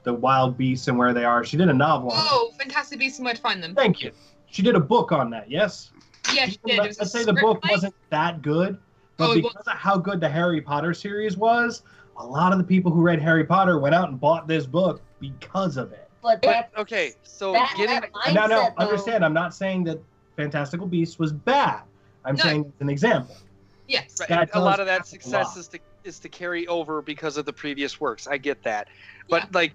The Wild Beasts and Where They Are. She did a novel on it. Oh, Fantastic Beasts and Where to Find Them. Thank you. She did a book on that, yes? Yeah, she did. It was a Let's say the script, book like- wasn't that good, but Oh, it because of how good the Harry Potter series was, a lot of the people who read Harry Potter went out and bought this book because of it. But But that, okay, so that getting mindset, No, though, understand, I'm not saying that Fantastical Beasts was bad. I'm No. saying it's an example. Yes. right, that a lot does of that happen a success lot. is to carry over because of the previous works. I get that, but like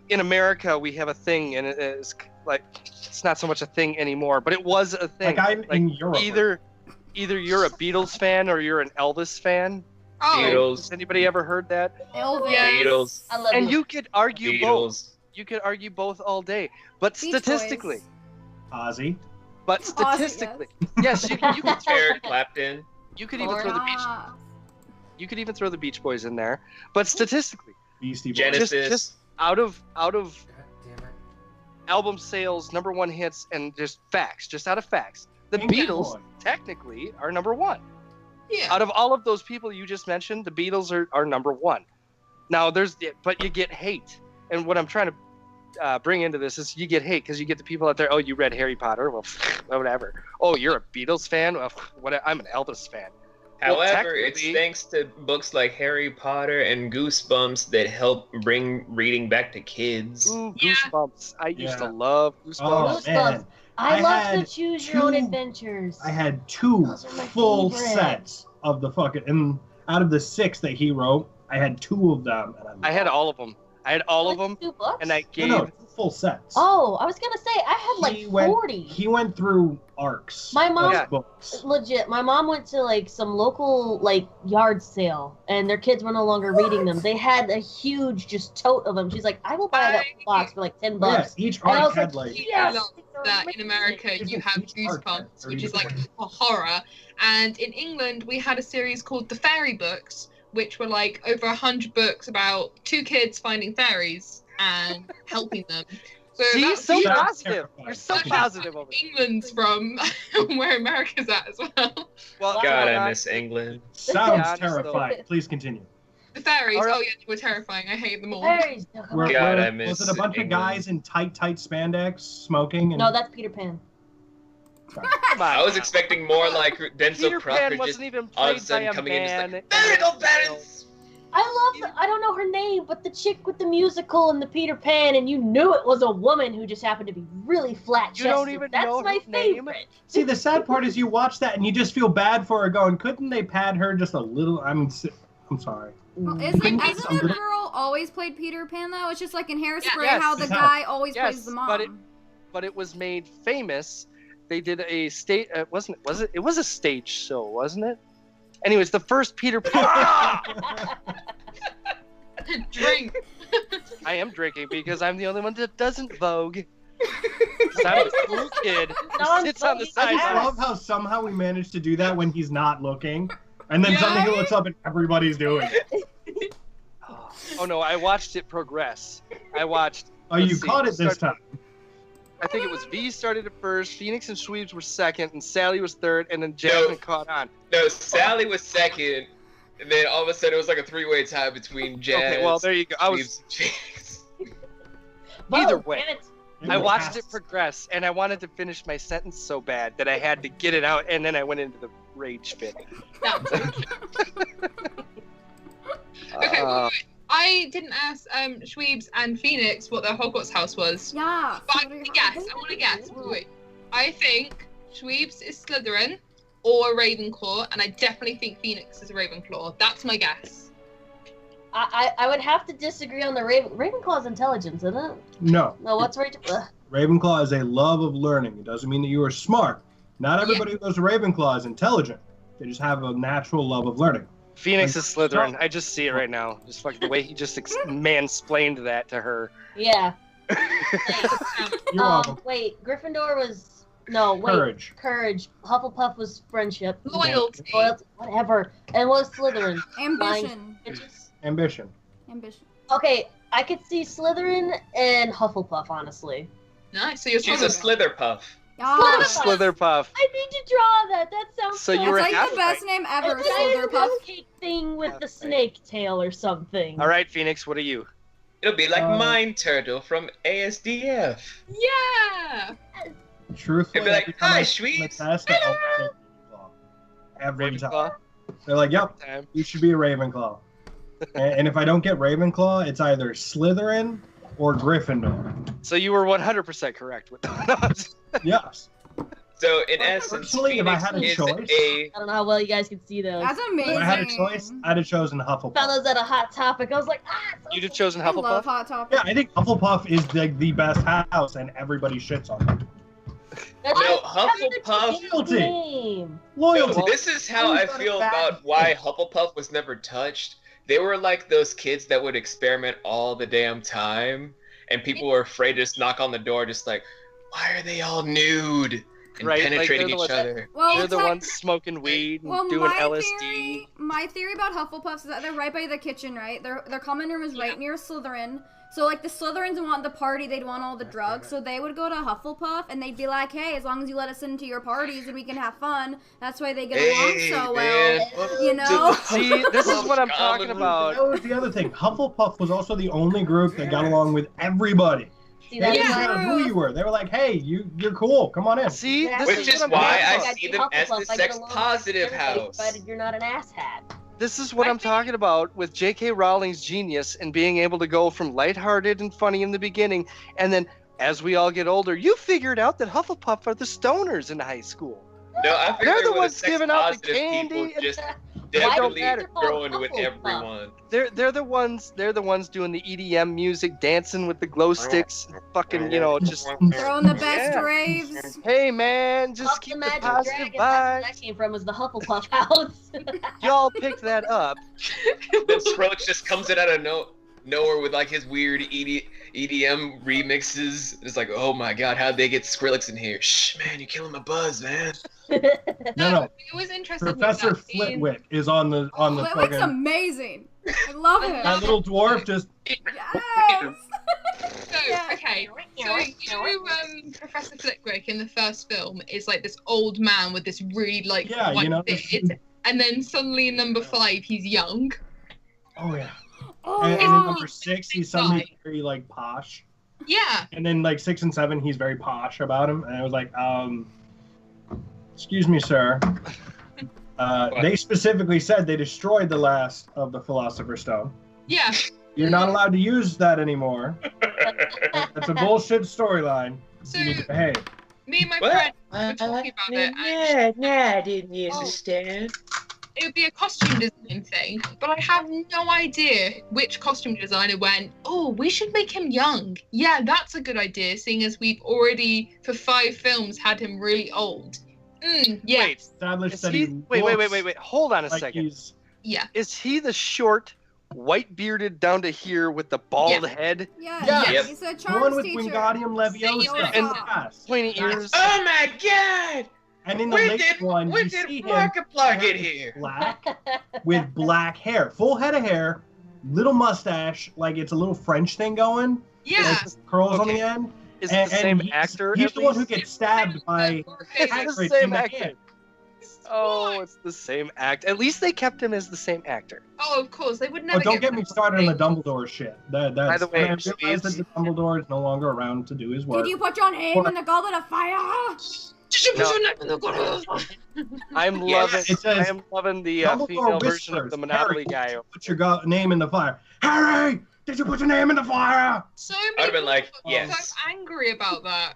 in America, we have a thing, and it's like it's not so much a thing anymore, but it was a thing. Like I'm in Europe. either you're a Beatles fan or you're an Elvis fan. Oh, Beatles, Has anybody ever heard that? Elvis. Yeah. Beatles, I love And you could argue both. Beatles. You could argue both all day, but Beach statistically, Boys. Ozzy. but Ozzy, statistically, yes, you could throw, Eric Clapton. you could even throw the Beach Ah. You could even throw the Beach Boys in there, but statistically, Beastie Boys. Genesis. Just out of God damn it. album sales, number one hits, and just facts, just out of facts. The Ain't that Beatles one? technically are number one. Yeah. Out of all of those people you just mentioned, the Beatles are number one. Now but you get hate, and what I'm trying to bring into this is you get hate because you get the people out there. Oh, you read Harry Potter? Well, whatever. Oh, you're a Beatles fan? Well, I'm an Elvis fan. Well, However, it's technically- thanks to books like Harry Potter and Goosebumps that help bring reading back to kids. Ooh, Yeah. Goosebumps. I used to Yeah. love Goosebumps. Oh, Goosebumps. man. I I love had to choose your own 2 adventures. I had 2 Those are my full favorite. sets of the fucking, and out of the 6 that he wrote, I had 2 of them. And I had all of them. I had all of them, 2 books? and I gave. No, 2 full sets. Oh, I was gonna say I had like He went- 40. He went through arcs. My mom- of Yeah. books. Legit, my mom went to like some local like yard sale, and their kids were no longer reading them. They had a huge just tote of them. She's like, I will buy that box for like $10. Oh, yeah, each And I arc was had like, like. Yeah, yes, that in America Isn't you have each arc had Goosebumps, which is 30 like a horror, and in England we had a series called the Fairy Books, which were like over 100 books about 2 kids finding fairies and helping them. So See, that's so Sounds positive. terrifying. You're so That's positive over it. England's from where America's at as well. Well, God, yeah, I miss England. Sounds honest, though. terrifying. Please continue. The fairies, Alright. oh yeah, they were terrifying. I hate them all. Fairies. No, come on. God, I miss Was it a bunch England. of guys in tight spandex smoking? And, No, that's Peter Pan. Come on I was now. expecting more like Denzel Peter Crocker Pan just wasn't even all of a played by sudden a coming in man. and just like, there go parents! I don't know her name, but the chick with the musical and the Peter Pan, and you knew it was a woman who just happened to be really flat chested. You don't even That's know my her name? favorite. See, the sad part is you watch that and you just feel bad for her going, couldn't they pad her just a little? I mean, I'm sorry. Well, Couldn't isn't be the something- girl always played Peter Pan though? It's just like in Hairspray Yes. how the Yes. guy always Yes, plays the mom. but it was made famous. They did a state. Was it? It was a stage show, wasn't it? Anyways, the first Peter Pan. Drink. I am drinking because I'm the only one that doesn't Vogue. 'Cause I'm a cool kid who sits on the I just sideline. love how somehow we managed to do that when he's not looking. And then Yeah. suddenly he looks up and everybody's doing it. Oh no, I watched it progress. I watched. Oh, Let's you see, caught it this start- time. I think it was V started it first, Phoenix and Shweebs were second, and Sally was third, and then Jasmine caught on. No, Sally was second, and then all of a sudden it was like a 3-way tie between Jazz. Okay, well there you go. I was Shweebs, and Jinx. Either Vogue, way. damn it. I watched it progress, and I wanted to finish my sentence so bad that I had to get it out, and then I went into the rage fit. Okay, Uh, wait. I didn't ask Shweebs and Phoenix what their Hogwarts house was. Yeah. But I so do want you- to guess. I want to guess. Wait. I think Shweebs is Slytherin or Ravenclaw, and I definitely think Phoenix is a Ravenclaw. That's my guess. I would have to disagree on the Ravenclaw's intelligence, isn't it? No. No, what's Ravenclaw? Ravenclaw is a love of learning. It doesn't mean that you are smart. Not everybody who goes to Ravenclaw is intelligent. They just have a natural love of learning. Phoenix is Slytherin. I just see it right now. Just like the way he just mansplained that to her. Yeah. You're welcome. Wait, Gryffindor was no wait. Courage. Courage. Hufflepuff was friendship. Loyalty. Loyalty, whatever. And what was Slytherin? Ambition. Bitches. Ambition. Ambition. Okay, I could see Slytherin and Hufflepuff, honestly. Nice. So you're She's a Slytherin. Slitherpuff. Yeah. Slitherpuff. I need to draw that. That sounds So you That's were like half the right. best name ever, a giant Slitherpuff. cupcake thing with Half the right. snake tail or something. All right, Phoenix, what are you? It'll be like Uh, Mind Turtle from ASDF. Yeah. Truthfully, It'd be like, every time "Hi, I take the Shweebs." test, I always say Ravenclaw. Every time. Ravenclaw? They're like, yep, Time. you should be a Ravenclaw. and if I don't get Ravenclaw, it's either Slytherin or Gryffindor. So you were 100% correct with that. Yes. So in essence, Personally, if I Phoenix had a is choice- a I don't know how well you guys can see those. That's amazing. If I had a choice, I'd have chosen Hufflepuff. Found those at a hot topic. I was like, so You'd have chosen I love Hufflepuff? Hot Topic. Yeah, I think Hufflepuff is the best house, and everybody shits on them. That's No, that's a Hufflepuff- Loyalty. name. Loyalty. This is how I feel about why Hufflepuff was never touched. They were like those kids that would experiment all the damn time, and people were afraid to just knock on the door, just like, why are they all nude? and Right, like, penetrating they're the each ones- other. Well, They're the tech- ones smoking weed and Well, doing my LSD. theory about Hufflepuffs is that they're right by the kitchen, right? Their common room is right near Slytherin. So, like, the Slytherins want the party, they'd want all the drugs, so they would go to Hufflepuff, and they'd be like, hey, as long as you let us into your parties and we can have fun, that's why they get along so well, you know? See, this is what I'm talking about. That was the other thing. Hufflepuff was also the only group that got along with everybody. See, They that's didn't why- care who you were. They were like, hey, you're cool. Come on in. See, Yeah, this Which is is what I'm why talking I about. see them as the sex positive house. But you're not an asshat. This is what I'm talking about with J.K. Rowling's genius and being able to go from lighthearted and funny in the beginning, and then as we all get older, you figured out that Hufflepuff are the stoners in high school. No, I They're figured the it was ones sex giving out the positive candy people and- just Why definitely don't they call growing with Hufflepuff? everyone. They're the ones doing the EDM music, dancing with the glow sticks, fucking, you know, just Throwing the best Yeah. raves. hey man, just Puff keep the the Magic positive Dragon, that's where vibe. that came from, was the Hufflepuff house. Y'all pick that up. Then Skrillex just comes in out of nowhere with like his weird EDM remixes. It's like, oh my god, how'd they get Skrillex in here? Shh, man, you're killing my buzz, man. No. It was interesting. Professor with that scene. Flitwick is on the Flitwick's fucking. amazing. I love him. That little dwarf just. Yes. So, Yeah. okay, so Professor Flitwick in the first film is like this old man with this really like Yeah, white you know. beard, and then suddenly in number 5 he's young. Oh yeah. Oh, And in yeah. number 6 he's suddenly very like posh. Yeah, And then like 6 and 7 he's very posh about him. And I was like, excuse me, sir. They specifically said they destroyed the last of the Philosopher's Stone. yeah. You're not allowed to use that anymore. That's a bullshit storyline. So You need to behave. me and my What? friend were talking about it, and I didn't Oh. understand. it would be a costume design thing, but I have no idea which costume designer went, oh, we should make him young. Yeah, that's a good idea, seeing as we've already, for 5 films, had him really old. Yeah, Wait, Established is that he? Wait. looks Hold on a like second. he's yeah. Is he the short, white bearded down to here with the bald head, Yeah, Yeah. he's a the charms one with teacher. Wingardium Leviosa. And- Yes. pointy ears? Oh my god! And in the When latest did one, when you did see him Markiplier get wearing here? black with black hair, full head of hair, little mustache, like it's a little French thing going, Yeah. like curls on Okay. the end. Is it the same actor? He's at the one who least? gets stabbed by It's the Hagrid same in the actor. hand. Oh, it's the same act. At least they kept him as the same actor. Oh, of course, they would never But don't get me started on the Dumbledore shit. That's By the way, when I realized that the Dumbledore is no longer around to do his work. Did you put your name in the goblet of fire? I'm Yes. loving. It says, I am loving the Dumbledore female version of whispers, the Monopoly Harry, guy. Put your name in the fire. Harry, did you put your name in the fire? So I'd many have been like, people yes. were so angry about that.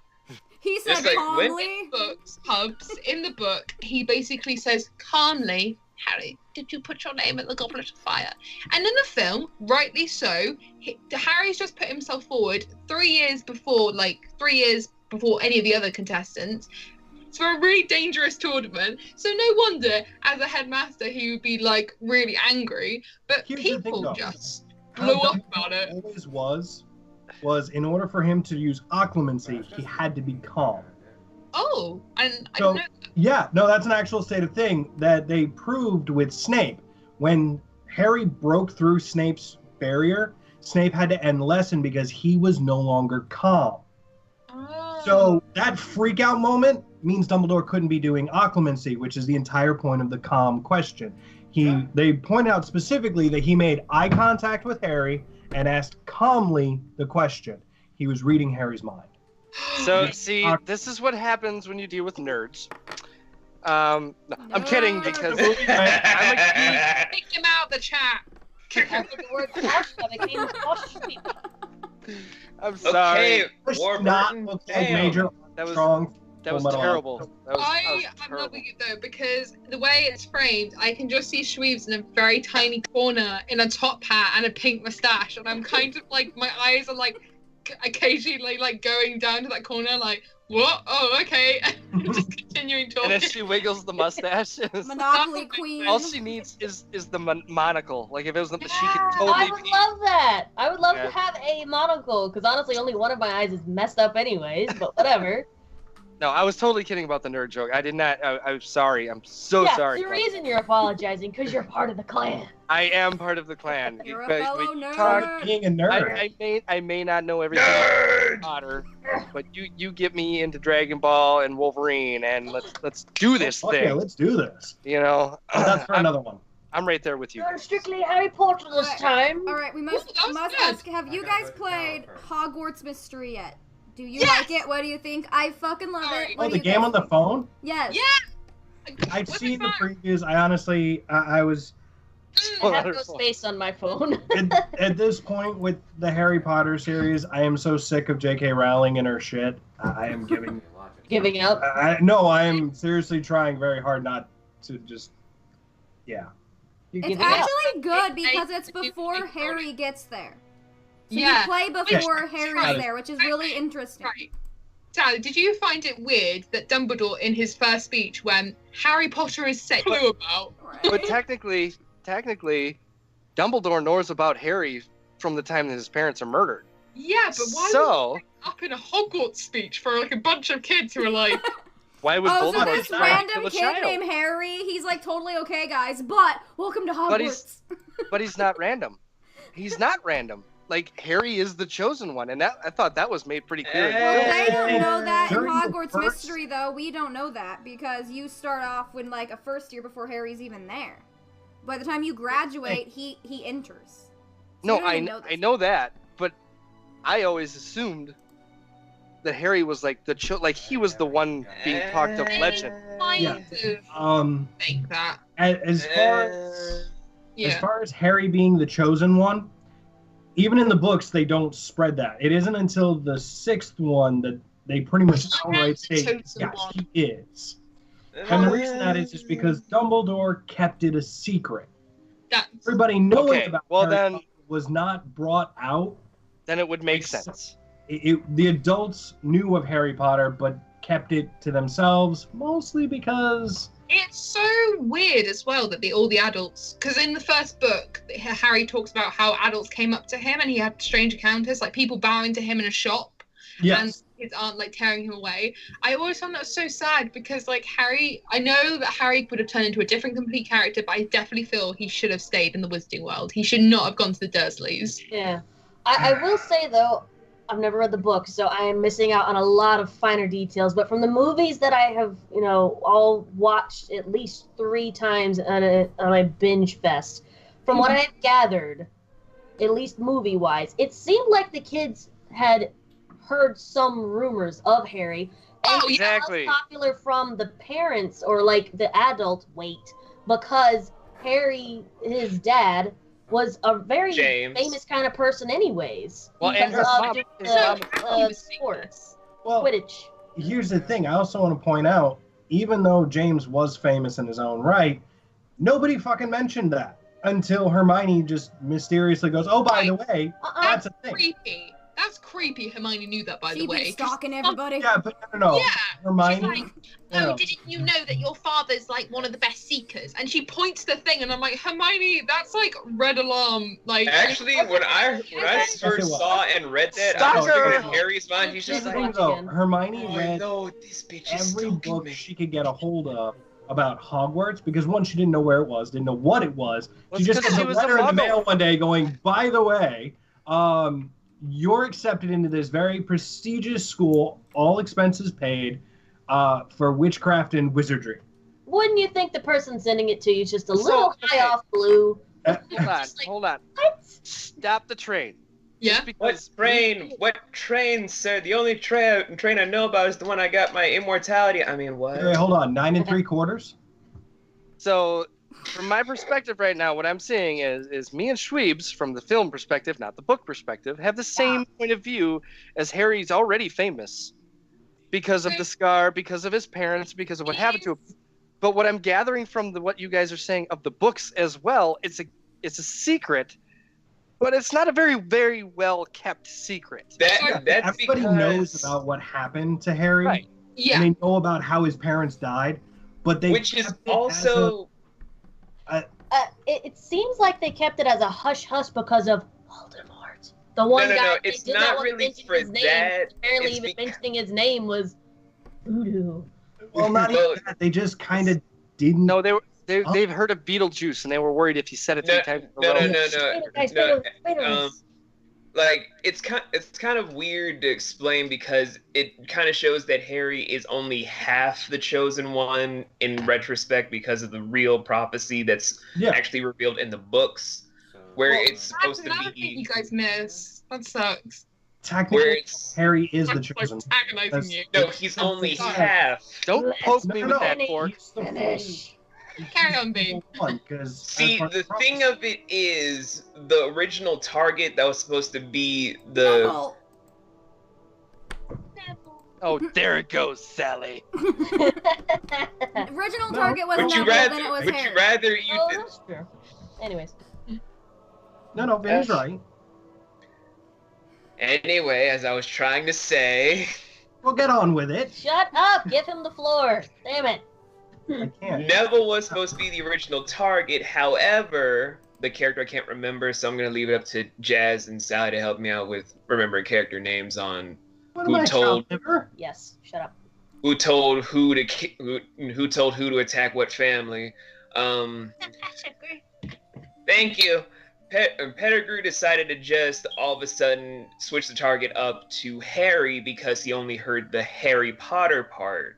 He said Just like, when- calmly. Books, Hubs, in the book, he basically says calmly, Harry, did you put your name in the goblet of fire? And in the film, rightly so, Harry's just put himself forward 3 years before any of the other contestants. It's for a really dangerous tournament. So no wonder, as a headmaster, he would be like really angry. But Here's the thing, people though. just How blew up Dumbledore about it. always was in order for him to use occlumency, he had to be calm. Oh, and I So- don't know. Yeah, no, that's an actual stated thing that they proved with Snape. When Harry broke through Snape's barrier, Snape had to end lesson because he was no longer calm. Oh. So that freak out moment means Dumbledore couldn't be doing occlumency, which is the entire point of the calm question. They point out specifically that he made eye contact with Harry and asked calmly the question. He was reading Harry's mind. So see, this is what happens when you deal with nerds. No, I'm kidding because I'm a geek. Kick him out the chat. After the word Koshka became Koshka. I'm sorry. Okay, Does Warburton, not look like damn. Major That was Armstrong. that was Full Metal terrible. Alchemist. That was I'm terrible. loving it though because the way it's framed, I can just see Shweebs in a very tiny corner in a top hat and a pink mustache, and I'm kind of like my eyes are like occasionally like going down to that corner, like what? Oh, okay. Just continuing And talking. as she wiggles the mustache, Monopoly queen. all she needs is the monocle. Like if it was, she could Yeah, totally. I would love that. I would love Yeah. to have a monocle, because honestly, only one of my eyes is messed up anyways, but whatever. No, I was totally kidding about the nerd joke. I did not. I'm sorry. I'm so yeah, sorry. the reason you're apologizing because you're part of the clan. I am part of the clan. You're a Because fellow when you nerd. talk- Being a nerd. I may not know everything about Potter, but you get me into Dragon Ball and Wolverine, and let's do this Fuck thing. yeah, let's do this. You know, That's for another one. I'm right there with you. You're strictly Harry Potter this Alright. time. All right, we must Ooh, that was good. ask. Have you guys played Hogwarts Mystery yet? Do you like it? What do you think? I fucking love it. What Oh, do the you game guys on the think? phone? Yes. Yeah. I've What's seen the it fun? previews. I honestly, I was I have no space on my phone. at this point with the Harry Potter series. I am so sick of J.K. Rowling and her shit. I am giving. Giving up. No, I am seriously trying very hard not to just. Yeah. You're It's giving up. actually good because it's before Harry gets there. So Yeah. you play before Yes. Harry's Right. there, which is really interesting. Right. Sally, did you find it weird that Dumbledore, in his first speech, when Harry Potter is said clue about? But technically, Dumbledore knows about Harry from the time that his parents are murdered. Yeah, but why So- was he up in a Hogwarts speech for like a bunch of kids who are like, Why would Oh, so Voldemort this try to random kill a kid child? named Harry, he's like totally okay, guys, but welcome to But Hogwarts. But he's not random. He's not random. Like, Harry is the chosen one, and that I thought that was made pretty clear. in the Well, film. they don't know that in During the Hogwarts first- Mystery, though. We don't know that because you start off with like a first year before Harry's even there. By the time you graduate, he enters. So No, you don't even I this. know that, but I always assumed that Harry was like like he was the one being talked of legend. kind Yeah. of think that. As Yeah. far as Harry being the chosen one, even in the books they don't spread that. It isn't until the 6th one that they pretty much outright the state, chosen yes, one. he is. And the reason that is just because Dumbledore kept it a secret. That's Everybody knowing Okay, about well Harry then- Potter was not brought out. Then it would make Except- sense. The adults knew of Harry Potter, but kept it to themselves, mostly because It's so weird as well that all the adults, because in the first book, Harry talks about how adults came up to him and he had strange encounters, like people bowing to him in a shop and yes, his aunt like tearing him away. I always found that so sad because like Harry, I know that Harry would have turned into a different complete character, but I definitely feel he should have stayed in the Wizarding World. He should not have gone to the Dursleys. Yeah. I will say, though, I've never read the book, so I am missing out on a lot of finer details. But from the movies that I have, all watched at least 3 times on my binge fest, from what I've gathered, at least movie-wise, it seemed like the kids had heard some rumors of Harry. And Oh, yeah. Exactly. It was popular from the parents or, like, the adult because Harry, his dad, was a very James. famous kind of person anyways. Well, and because his of mom- the, his mom- He was sports, well, Quidditch. here's the thing. I also want to point out, even though James was famous in his own right, nobody fucking mentioned that until Hermione just mysteriously goes, "Oh, by the way, that's a thing." Creepy. That's creepy. Hermione knew that, by She'd the be way. stalking everybody. Yeah, but no, Yeah. Hermione. She's like, you know, oh, didn't you know that your father's like one of the best seekers? And she points the thing, and I'm like, Hermione, that's like red alarm. Like, Actually, when I Yes, it first was. saw and read that, I was Stalker! thinking in Harry's mind, he's just Here's the like, thing, though. again. Hermione oh read no, this bitch is every stalking book me. she could get a hold of about Hogwarts because one, she didn't know where it was, didn't know what it was. Well, She it's just 'cause got she a was a letter in the muggle. mail one day going, "By the way, you're accepted into this very prestigious school, all expenses paid, for witchcraft and wizardry." Wouldn't you think the person sending it to you is just a So, little okay. high off blue? Hold on, Just like, hold on. What? Stop the train. yeah. Just because What train, sir? The only train I know about is the one I got my immortality. I mean, what? Wait, hold on, 9 3/4. So, from my perspective right now, what I'm seeing is me and Shweebs, from the film perspective, not the book perspective, have the same point of view as Harry's already famous because of the scar, because of his parents, because of what happened to him. But what I'm gathering from what you guys are saying of the books as well, it's a secret, but it's not a very, very well kept secret. That's Everybody because knows about what happened to Harry, Right. Yeah. and they know about how his parents died, but they which is kept it as also It seems like they kept it as a hush-hush because of Voldemort. The one no, guy no. they It's did not want to really mention for his name. that. Apparently, It's even because- mentioning his name was Voodoo. Well, not Well- even that. They just kind of didn't. No, they've heard of Beetlejuice, and they were worried if you said it 3 times in a No, row. no, Wait, guys, no. wait a minute. Like it's kind of weird to explain because it kind of shows that Harry is only half the chosen one in retrospect because of the real prophecy that's Yeah. actually revealed in the books, where Well, it's supposed That's to another thing be you guys miss. That sucks. where Technically, it's Harry is the That's like chosen. antagonizing That's- you. no, he's only Sorry. half. Don't poke No, me no, with no. that fork. He's the Finish. Carry on, Bean. one because See, the thing of it is, the original target that was supposed to be the Neville. Oh, there it goes, Sally. Original No. target was would you Neville, rather then it was would Harry. you rather you Oh, did, that's true. Anyways. No, Vinny's right. anyway, as I was trying to say, We'll get on with it. Shut up! Give him the floor. Damn it. I can't. Neville was supposed to be the original target. However, the character I can't remember, so I'm gonna leave it up to Jazz and Sally to help me out with remembering character names on What Who am I, told- child liver? Yes, shut up. who told who to attack what family. Thank you. Pettigrew decided to just all of a sudden switch the target up to Harry because he only heard the Harry Potter part.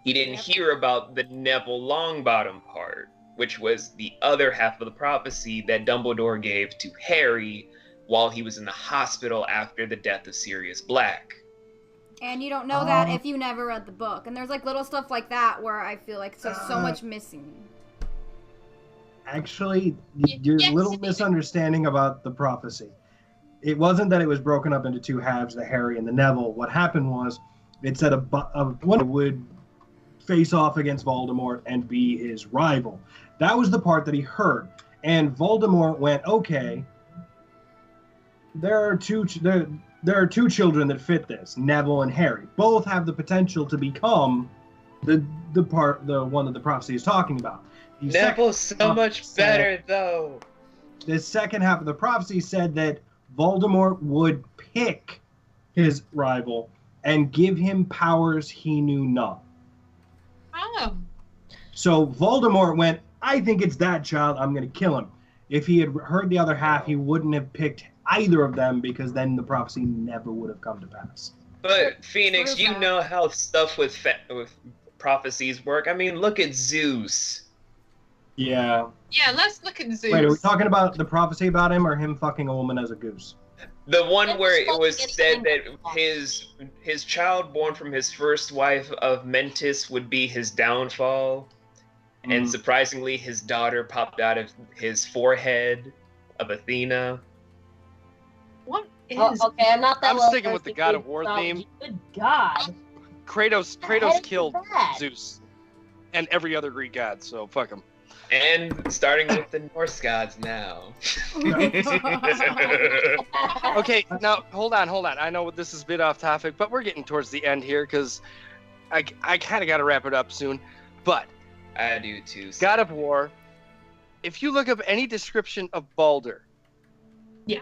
He didn't hear about the Neville Longbottom part, which was the other half of the prophecy that Dumbledore gave to Harry while he was in the hospital after the death of Sirius Black. And you don't know that if you never read the book. And there's like little stuff like that where I feel like there's so much missing. Actually, you're a little misunderstanding about the prophecy. It wasn't that it was broken up into 2 halves, the Harry and the Neville. What happened was, it said one would face off against Voldemort and be his rival. That was the part that he heard. And Voldemort went, okay, there are two children that fit this, Neville and Harry. Both have the potential to become the one that the prophecy is talking about. The Neville's so much said- better, though. The second half of the prophecy said that Voldemort would pick his rival and give him powers he knew not. Oh. So Voldemort went, I think it's that child, I'm going to kill him. If he had heard the other half, he wouldn't have picked either of them because then the prophecy never would have come to pass. But Phoenix, True you fact. know how stuff with prophecies work. I mean, look at Zeus. Yeah. Yeah, let's look at Zeus. Wait, are we talking about the prophecy about him or him fucking a woman as a goose? The one It where was it was fucking said that getting his child born from his first wife of Mentis would be his downfall, and surprisingly, his daughter popped out of his forehead of Athena. What is... Oh, okay, I'm not that I'm well sticking with the versed God in of War mythology. theme. Good God. Kratos How did killed that? Zeus and every other Greek god, so fuck him. And starting with the Norse gods now. Okay, now hold on. I know this is a bit off topic, but we're getting towards the end here because I kind of got to wrap it up soon. But I do too. God of War, if you look up any description of Baldur, Yeah.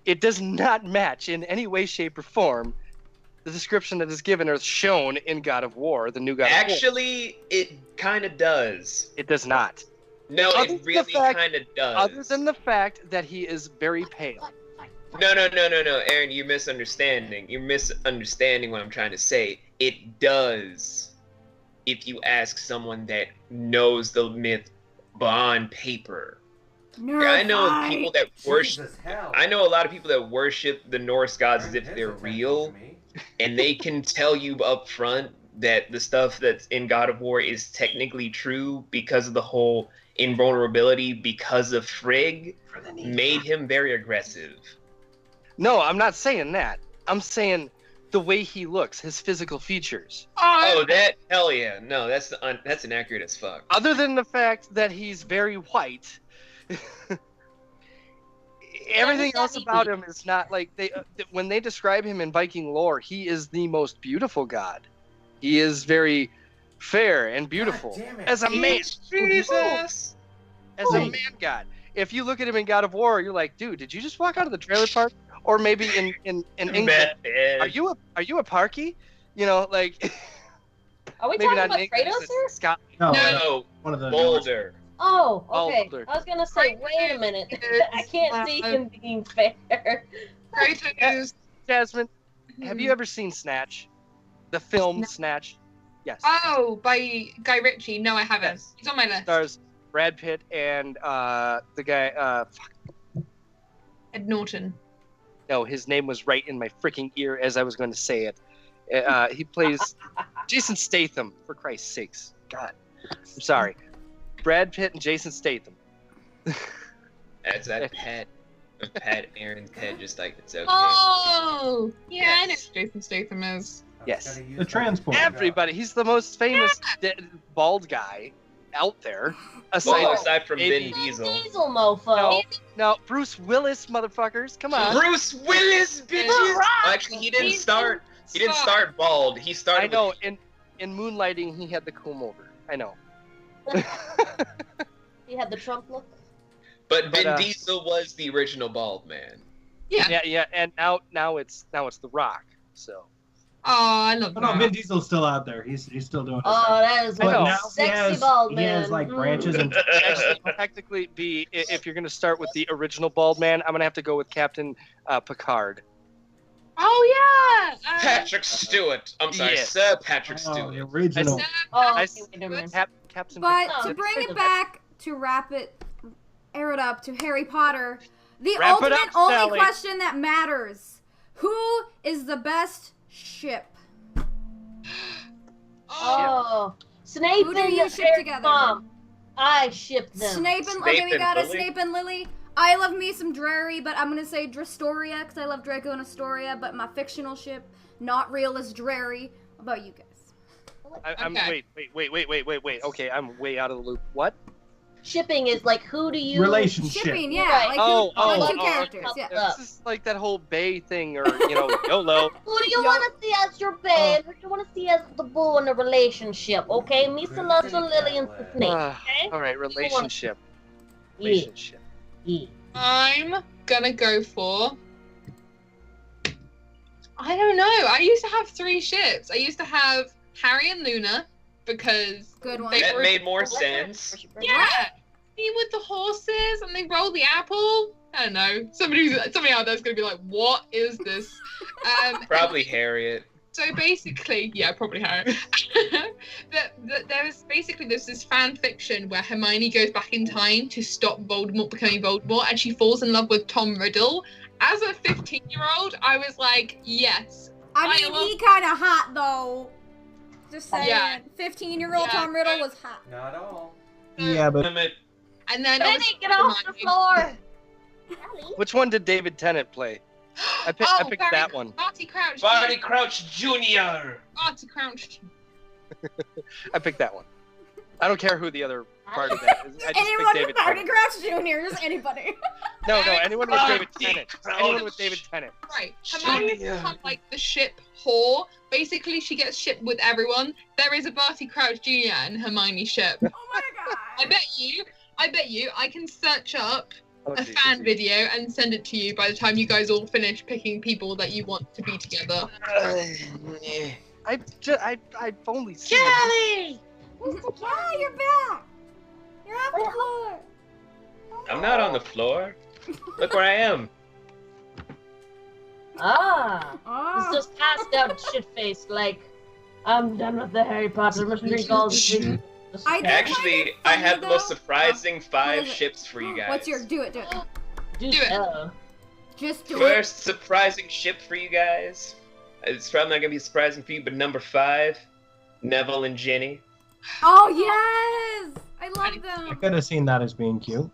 it does not match in any way, shape, or form the description that is given or shown in God of War, the new God of War. Actually, it kind of does. It does not. No, Other it than the really fact- kind of does. Other than the fact that he is very pale. No, Aaron, you're misunderstanding. You're misunderstanding what I'm trying to say. It does. If you ask someone that knows the myth on paper. I know people that worship. Jesus, hell. I know a lot of people that worship the Norse gods as if they're real, and they can tell you up front that the stuff that's in God of War is technically true because of the whole invulnerability because of Frigg made him very aggressive. No, I'm not saying that. I'm saying the way he looks, his physical features. Oh, that hell yeah! No, that's inaccurate as fuck. Other than the fact that he's very white, everything else about him is not like they. When they describe him in Viking lore, he is the most beautiful god. He is very fair and beautiful God damn it. as a man. Jesus. As a man god. If you look at him in God of War, you're like, dude, did you just walk out of the trailer park? Or maybe in England, Meth head. are you a parky? You know, like Are we Maybe talking not about Nick, Kratos here? Scott. No, No, one of the Boulder. Oh, okay. Boulder. I was gonna say, wait a minute. I can't see him being fair. Kratos. Jasmine, have you ever seen Snatch? The film Snatch? Yes. Oh, by Guy Ritchie. No, I haven't. Yes. He's on my list. Stars Brad Pitt and the guy. Ed Norton. No, his name was right in my freaking ear as I was going to say it. He plays Jason Statham, for Christ's sakes. God, I'm sorry. Brad Pitt and Jason Statham. That's that pet. Aaron's pet, just like it's okay. Oh, yeah, I know Yes. who Jason Statham is. Yes. The transport. Everybody. He's the most famous bald guy out there. Aside, Well, aside from maybe- Vin Diesel. Diesel mofo. No, Bruce Willis, motherfuckers. Come on. Bruce Willis, bitches! Rock. Actually, he didn't He's start. He didn't Fuck. start bald. He I started. know. In Moonlighting, he had the comb over. I know. He had the Trump look. But Vin But, Diesel was the original bald man. Yeah. Yeah. And now it's The Rock. So. Oh, I love But no, that. Vin Diesel's still out there. He's still doing his Oh, thing. that is I know. But one now sexy bald man. he has like branches and Actually, technically, if you're going to start with the original bald man, I'm going to have to go with Captain Picard. Oh yeah. Patrick Stewart. I'm sorry, Yes. Sir Patrick oh, Stewart. the original. Oh, I okay, wait a minute. Captain But Picard. to bring Figure it that. back, to air it up to Harry Potter, the Wrap it ultimate up, only Sally. question that matters: who is the best ship? Oh, Snape Who do and you ship Harry together? Mom. I ship them. Snape and Snape okay, we and got a Lily? Snape and Lily. I love me some Drary, but I'm gonna say Drastoria because I love Draco and Astoria. But my fictional ship, not real, is Drary. What about you guys? I'm Okay. wait. Okay, I'm way out of the loop. What? Shipping is like, who do you Relationship. Shipping, yeah, Right. like Oh, two oh, characters, okay. yeah. This is like that whole Bay thing, or YOLO. Who do you Yo- want to see as your babe? Who do you want to see as the boo in a relationship? Okay, Misa loves the Lily and the Snake. Okay. All right, relationship. Yeah. Relationship. Yeah. I'm gonna go for. I don't know. I used to have 3 ships. I used to have Harry and Luna because Good one. They That were- made more sense. yeah, me with the horses and they roll the apple. I don't know. Somebody out there's gonna be like, "What is this?" Probably Harriet. So basically, yeah, probably Harry. There's this fan fiction where Hermione goes back in time to stop Voldemort becoming Voldemort, and she falls in love with Tom Riddle. As a 15-year-old, I was like, yes. I I mean, love- he kind of hot though. Just saying. Yeah. 15-year-old Yeah. Tom Riddle was hot. Not all. Yeah, but Limit. And then Benny, obviously get off the Hermione- floor. Which one did David Tennant play? I picked Barty- that one. Barty Crouch. Barty Crouch Jr. Barty Crouch. I picked that one. I don't care who the other part of that is. I just Anyone picked with David Barty Tennant. Crouch Jr. Just anybody. No, anyone with David Barty Tennant. Crouch. Anyone with David Tennant. Right. Hermione's become like the ship whore. Basically, she gets shipped with everyone. There is a Barty Crouch Jr. and Hermione ship. Oh my god. I bet you, I can search up Oh, a geez. fan video and send it to you by the time you guys all finish picking people that you want to be together. I've only seen Kelly! Yeah, you're back. You're off the floor. I'm not on the floor. Look where I am. Ah. Oh. He's just passed out shit-faced like, I'm done with the Harry Potter. Must drink all this shit. I did- Actually, I have the most surprising 5 What is it? ships for you guys. What's your do it? Do it. Just do it. First surprising ship for you guys. It's probably not gonna be surprising for you, but number 5, Neville and Ginny. Oh yes, I love I them. could have seen that as being cute.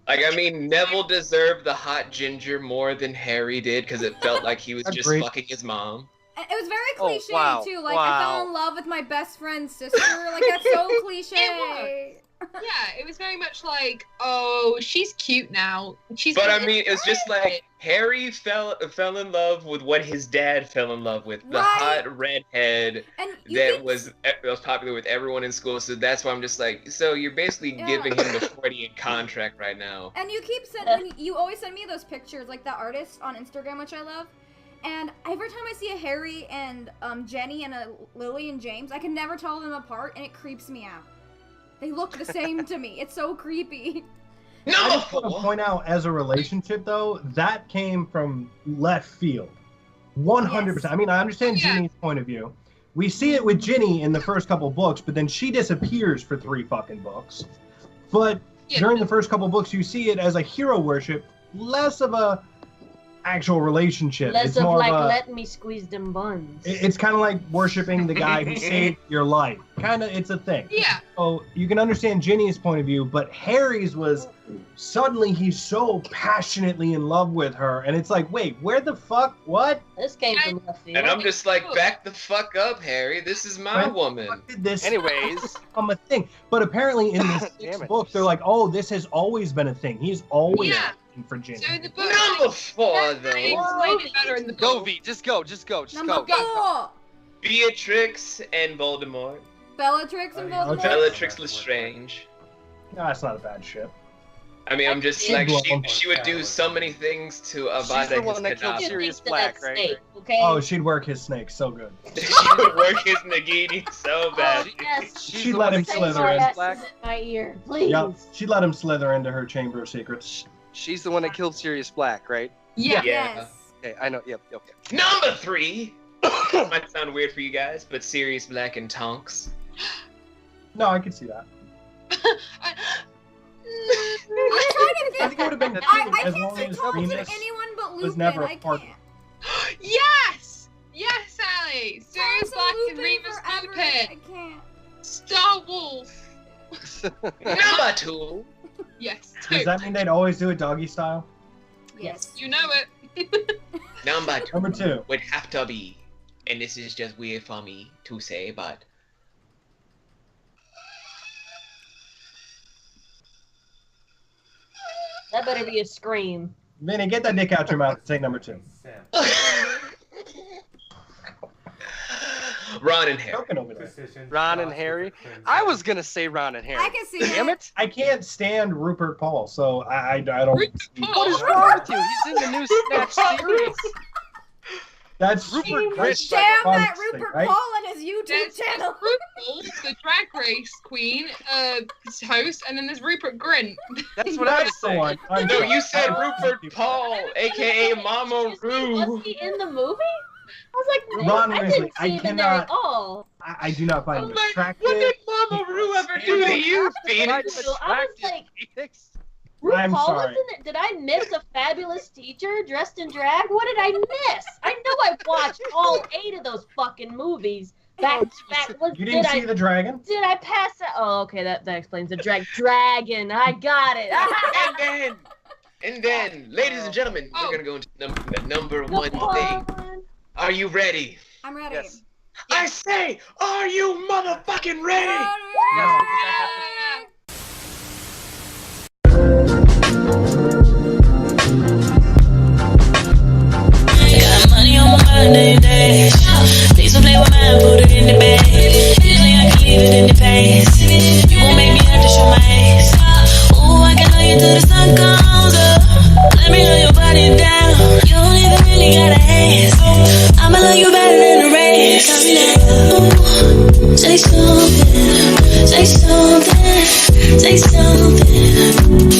Like, I mean, Neville deserved the hot ginger more than Harry did because it felt like he was just Agreed. fucking his mom. It was very Oh, cliche wow, too. Like I fell wow. in love with my best friend's sister. Like that's so cliche. Yeah, it was very much like, oh, she's cute now. She's. But I mean, it was just like Harry fell in love with what his dad fell in love with, the Right. hot redhead And you that keep- was popular with everyone in school. So that's why I'm just like, so you're basically Yeah. giving him the Freudian contract right now. And you keep sending. You always send me those pictures, like that artist on Instagram, which I love. And every time I see a Harry and Jenny and a Lily and James, I can never tell them apart, and it creeps me out. They look the same to me. It's so creepy. I just want to point out, as a relationship, though, that came from left field. 100%. Yes. I mean, I understand Ginny's point of view. We see it with Ginny in the first couple books, but then she disappears for 3 fucking books. But during the first couple books, you see it as a hero worship, less of a actual relationship. Less it's of more like, of a, let me squeeze them buns. it's kind of like worshiping the guy who saved your life. Kind of, it's a thing. Yeah. So you can understand Ginny's point of view, but Harry's was suddenly he's so passionately in love with her, and it's like, wait, where the fuck? What? This came from left field. And I'm just like, back the fuck up, Harry. This is my woman. What did this Anyways, become a thing? But apparently in the Damn 6th it. book, they're like, oh, this has always been a thing. He's always asking for Ginny. So in the book, Number 4, they though. explain it better in the go book. V, just go. Number Go. 4. Beatrix and Voldemort. Bellatrix and Voldemort. Bellatrix Lestrange. No, that's not a bad ship. I mean, I'm just like, she would do so many things to Avada the one that killed Kedavra. Sirius To that Black, right? snake, okay? Oh, she'd work his snake so good. She would work his Nagini so bad. Yes. She'd let him Say slither more in. S's in my ear, please. Yep, she'd let him slither into her chamber of secrets. She's the one that killed Sirius Black, right? Yeah. Yeah. Okay, I know. Yep. Okay. Number 3. Might sound weird for you guys, but Sirius Black and Tonks. No, I could see that. I'm trying to I think. think it would have been I cute as can't long say as Tonks to Remus anyone but was Lupin. never I a part. can't. Yes! Yes, Sally! Sirius Tonks Black and Lupin Remus forever. Lupin! I can't. Star Wolf! Number 2. Yes, Does 2. that mean they'd always do it doggy style? Yes. You know it. Number 2 Number 2. would have to be, and this is just weird for me to say, but That better be a scream. Vinny, get that dick out your mouth and say number 2. Ron and Harry. Joking over there. Ron and Harry. I was gonna say Ron and Harry. I can see Damn it. it! I can't stand Rupert Paul, so I don't. Rupert What is Paul. wrong with you? He's in the new Snatch series. That's Rupert that's Grint. Damn that thing, Rupert right? Paul and his YouTube There's channel. RuPaul, the drag race queen, host, and then there's Rupert Grint. That's what I was That's the saying. one. I'm No, sorry. you said Rupert Paul, aka Mama Was Roo. he in the movie? I was like, Ron I Weasley, didn't I see him in there at cannot- all. I do not find I'm him like, attractive. what did Mama Roo ever do to you, Phoenix? So I was like, Phoenix. I'm RuPaul was sorry. in it. Did I miss a fabulous teacher dressed in drag? What did I miss? I know I watched all 8 of those fucking movies back to back. You didn't see the dragon? Did I pass that? Oh, okay, that explains the dragon. I got it. And then, ladies and gentlemen, we're gonna go into the number 1 thing. Are you ready? I'm ready. Yes. I say, are you motherfucking ready? No. Got money on my mind every day. Please don't play with mine, put it in the bag. Usually I can leave it in the past. You gon' make me have to show my ass. Ooh, I can love you till the sun comes up. Let me love your body down. You don't even really gotta ask. I'ma love you better than the rest. Call me like, ooh, say something, say something, say something.